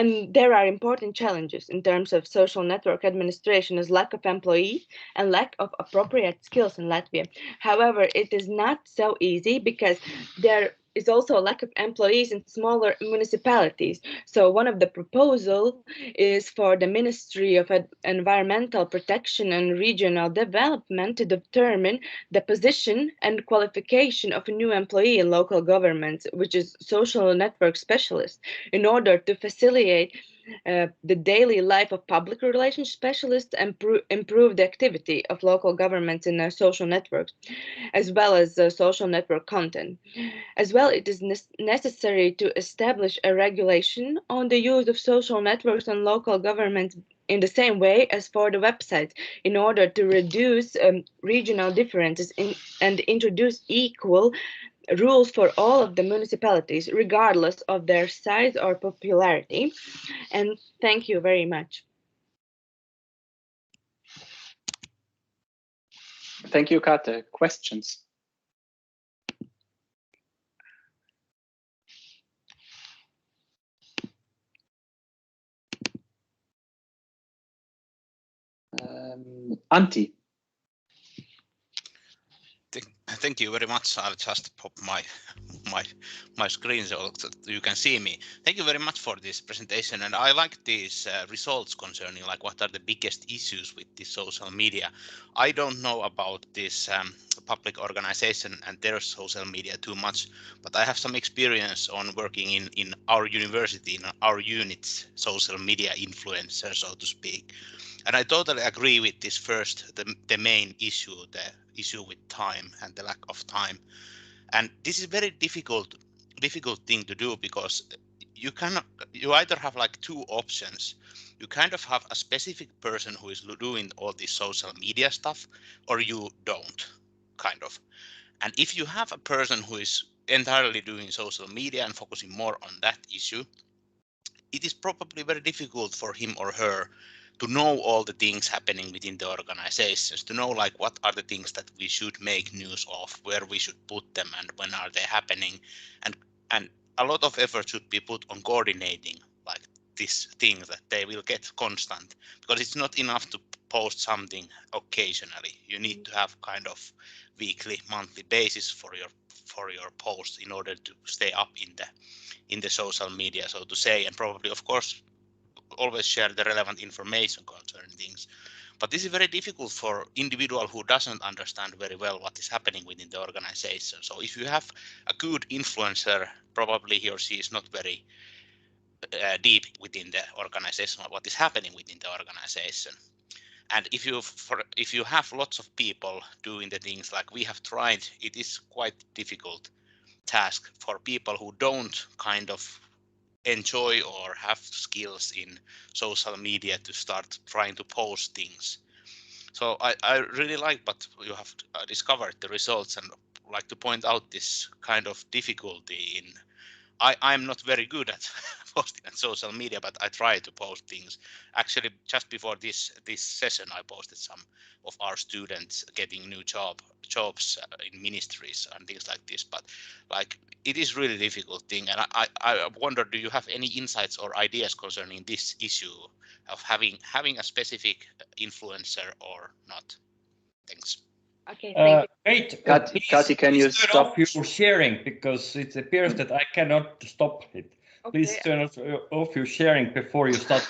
And there are important challenges in terms of social network administration, as lack of employees and lack of appropriate skills in Latvia. However, it is not so easy because there is also a lack of employees in smaller municipalities. So one of the proposals is for the Ministry of Environmental Protection and Regional Development to determine the position and qualification of a new employee in local governments, which is social network specialist, in order to facilitate the daily life of public relations specialists and improve the activity of local governments in their social networks, as well as social network content. As well, it is necessary to establish a regulation on the use of social networks on local governments in the same way as for the websites, in order to reduce regional differences and introduce equal rules for all of the municipalities, regardless of their size or popularity. And thank you very much. Thank you, Kate. Questions? Antti. Thank you very much. I'll just pop my screen so you can see me. Thank you very much for this presentation, and I like these results concerning like what are the biggest issues with the social media. I don't know about this public organization and their social media too much, but I have some experience on working in our university, in our unit's social media influencer, so to speak. And I totally agree with this first, the main issue, the issue with time and the lack of time. And this is very difficult thing to do, because you either have like two options. You kind of have a specific person who is doing all this social media stuff, or you don't, kind of. And if you have a person who is entirely doing social media and focusing more on that issue, it is probably very difficult for him or her to know all the things happening within the organizations, to know like what are the things that we should make news of, where we should put them, and when are they happening. And a lot of effort should be put on coordinating like this thing that they will get constant, because it's not enough to post something occasionally. You need to have kind of weekly, monthly basis for your posts in order to stay up in the social media, so to say, and probably of course always share the relevant information concerning things. But this is very difficult for individual who doesn't understand very well what is happening within the organization. So if you have a good influencer, probably he or she is not very deep within the organization, what is happening within the organization. And if you have lots of people doing the things like we have tried, it is quite difficult task for people who don't kind of enjoy or have skills in social media to start trying to post things. So I really like what you have discovered the results, and like to point out this kind of difficulty in I'm not very good at posting on social media, but I try to post things. Actually, just before this session, I posted some of our students getting new jobs in ministries and things like this. But like it is really difficult thing, and I wonder, do you have any insights or ideas concerning this issue of having a specific influencer or not? Thanks. Okay, thank you. Wait, Kati, can you stop your sharing, because it appears that I cannot stop it. Okay. Please turn off your sharing before you start.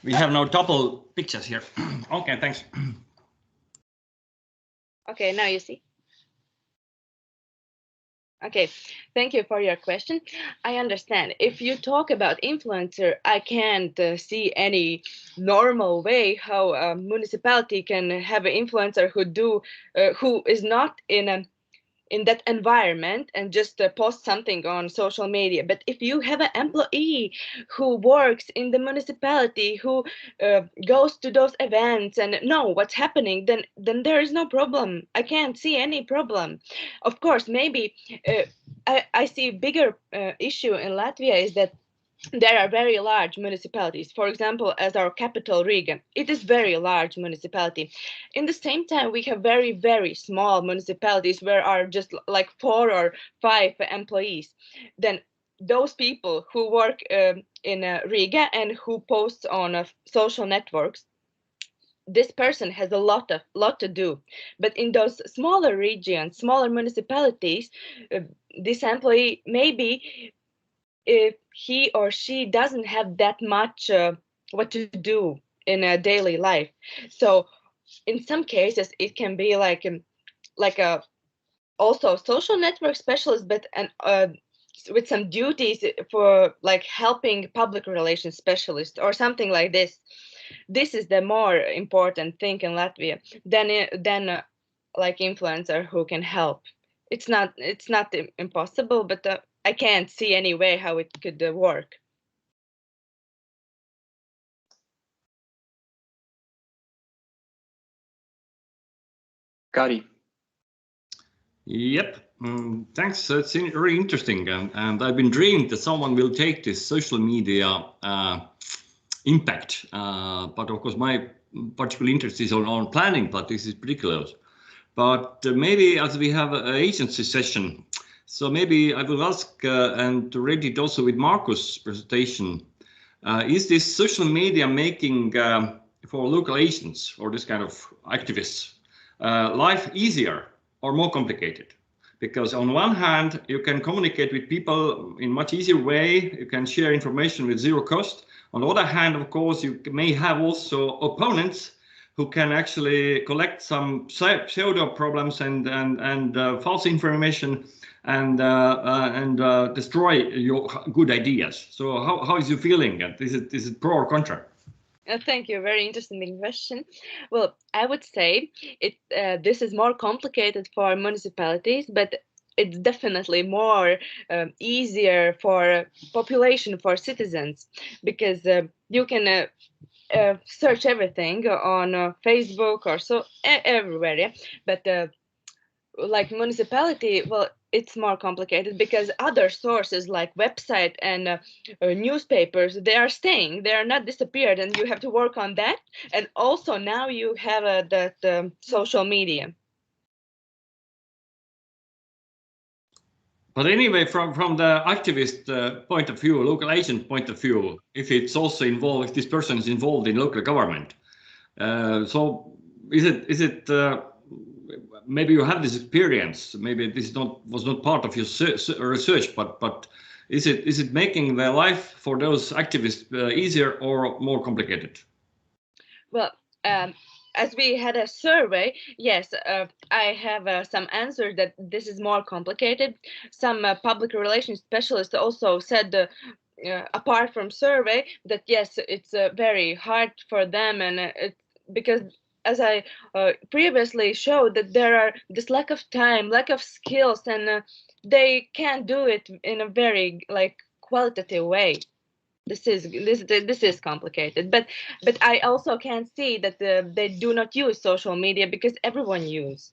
We have now double pictures here. Okay, thanks. Okay, now you see. Okay, thank you for your question. I understand. If you talk about influencer, I can't see any normal way how a municipality can have an influencer who is not in that environment and just post something on social media. But if you have an employee who works in the municipality, who goes to those events and know what's happening, then there is no problem. I can't see any problem. Of course, maybe I see a bigger issue in Latvia is that there are very large municipalities. For example, as our capital, Riga, it is very large municipality. In the same time, we have very, very small municipalities where are just like 4 or 5 employees. Then those people who work in Riga and who post on social networks, this person has a lot to do. But in those smaller regions, smaller municipalities, this employee maybe if he or she doesn't have that much what to do in a daily life. So in some cases it can be like a also social network specialist, but with some duties for like helping public relations specialist or something like this. This is the more important thing in Latvia than like influencer who can help. It's not impossible, but I can't see any way how it could work. Kari. Yep, thanks. It's really interesting, and I've been dreaming that someone will take this social media impact, but of course my particular interest is on planning, but this is ridiculous. But maybe as we have an agency session, so maybe I will ask and read it also with Markus' presentation. Is this social media making for local agents or this kind of activists life easier or more complicated? Because on one hand, you can communicate with people in much easier way. You can share information with zero cost. On the other hand, of course, you may have also opponents who can actually collect some pseudo problems and false information and destroy your good ideas. So how is you feeling? Is it pro or contra? Thank you. Very interesting question. Well, I would say this is more complicated for municipalities, but it's definitely more easier for population, for citizens, because you can search everything on Facebook or so everywhere. Yeah, but like municipality, well, it's more complicated because other sources like website and newspapers, they are staying, they are not disappeared, and you have to work on that. And also now you have that social media. But anyway, from the activist point of view, local agent point of view, if it's also involved, if this person is involved in local government, so is it maybe you have this experience, maybe this was not part of your research, but is it making the life for those activists easier or more complicated? Well, as we had a survey, yes, I have some answer that this is more complicated. Some public relations specialists also said, apart from survey, that yes, it's very hard for them, and because as I previously showed, that there are this lack of time, lack of skills, and they can't do it in a very qualitative way. This is complicated, but I also can see that they do not use social media because everyone use.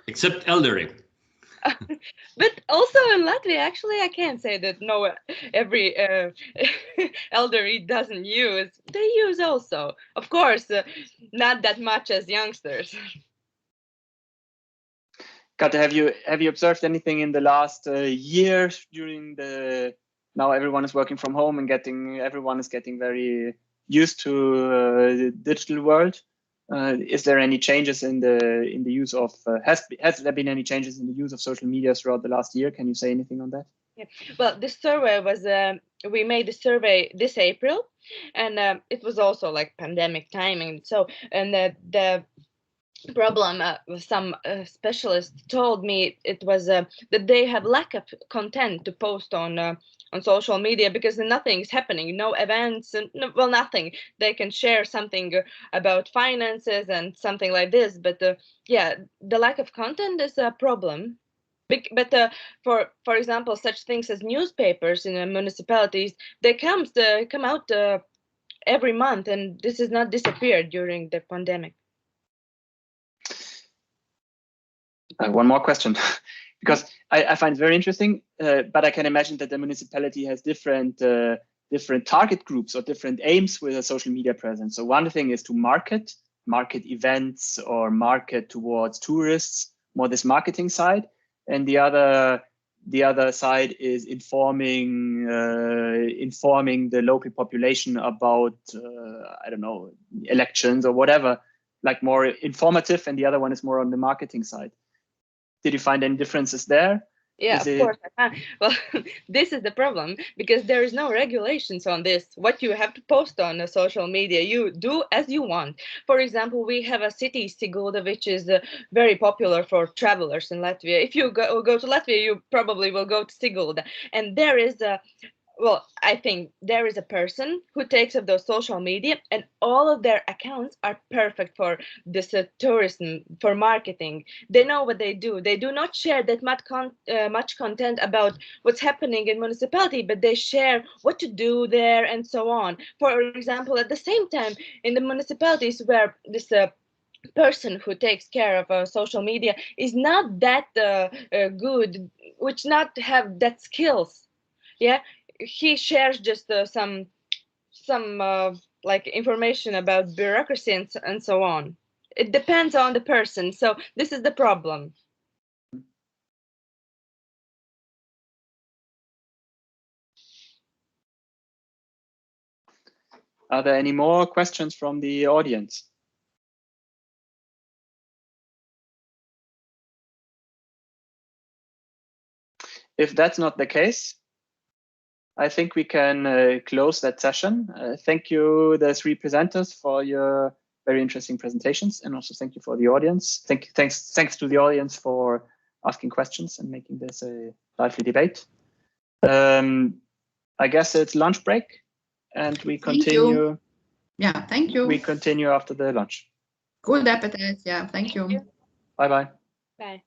Except elderly. But also in Latvia, actually, I can't say that no, every elderly doesn't use. They use also, of course, not that much as youngsters. Kata, have you observed anything in the last year during now everyone is working from home and everyone is getting very used to the digital world? Is there any changes in the use of has there been any changes in the use of social media throughout the last year? Can you say anything on that? Yeah. Well, this survey was we made the survey this April, and it was also like pandemic timing. So and the problem some specialists told me it was that they have lack of content to post on social media because nothing is happening, no events, and well, nothing. They can share something about finances and something like this, but yeah, the lack of content is a problem. But for example, such things as newspapers in municipalities, they come out every month, and this has not disappeared during the pandemic. One more question, because I find it very interesting, but I can imagine that the municipality has different target groups or different aims with a social media presence. So one thing is to market events or market towards tourists, more this marketing side, and the other side is informing the local population about I don't know, elections or whatever, like more informative, and the other one is more on the marketing side. Did you find any differences there? Yeah, of course. Well, this is the problem because there is no regulations on this. What you have to post on social media, you do as you want. For example, we have a city, Sigulda, which is very popular for travelers in Latvia. If you go to Latvia, you probably will go to Sigulda, and there is a well, I think there is a person who takes up those social media, and all of their accounts are perfect for this tourism, for marketing. They know what they do. They do not share that much content about what's happening in municipality, but they share what to do there and so on. For example, at the same time, in the municipalities where this person who takes care of social media is not that good, which not have that skills, yeah, he shares just some like information about bureaucracy and so on. It depends on the person. So this is the problem. Are there any more questions from the audience? If that's not the case, I think we can close that session. Thank you, the three presenters, for your very interesting presentations, and also thank you for the audience. Thanks to the audience for asking questions and making this a lively debate. I guess it's lunch break, and we continue. Yeah, thank you. We continue after the lunch. Good appetite. Yeah, thank you. Bye-bye. Bye.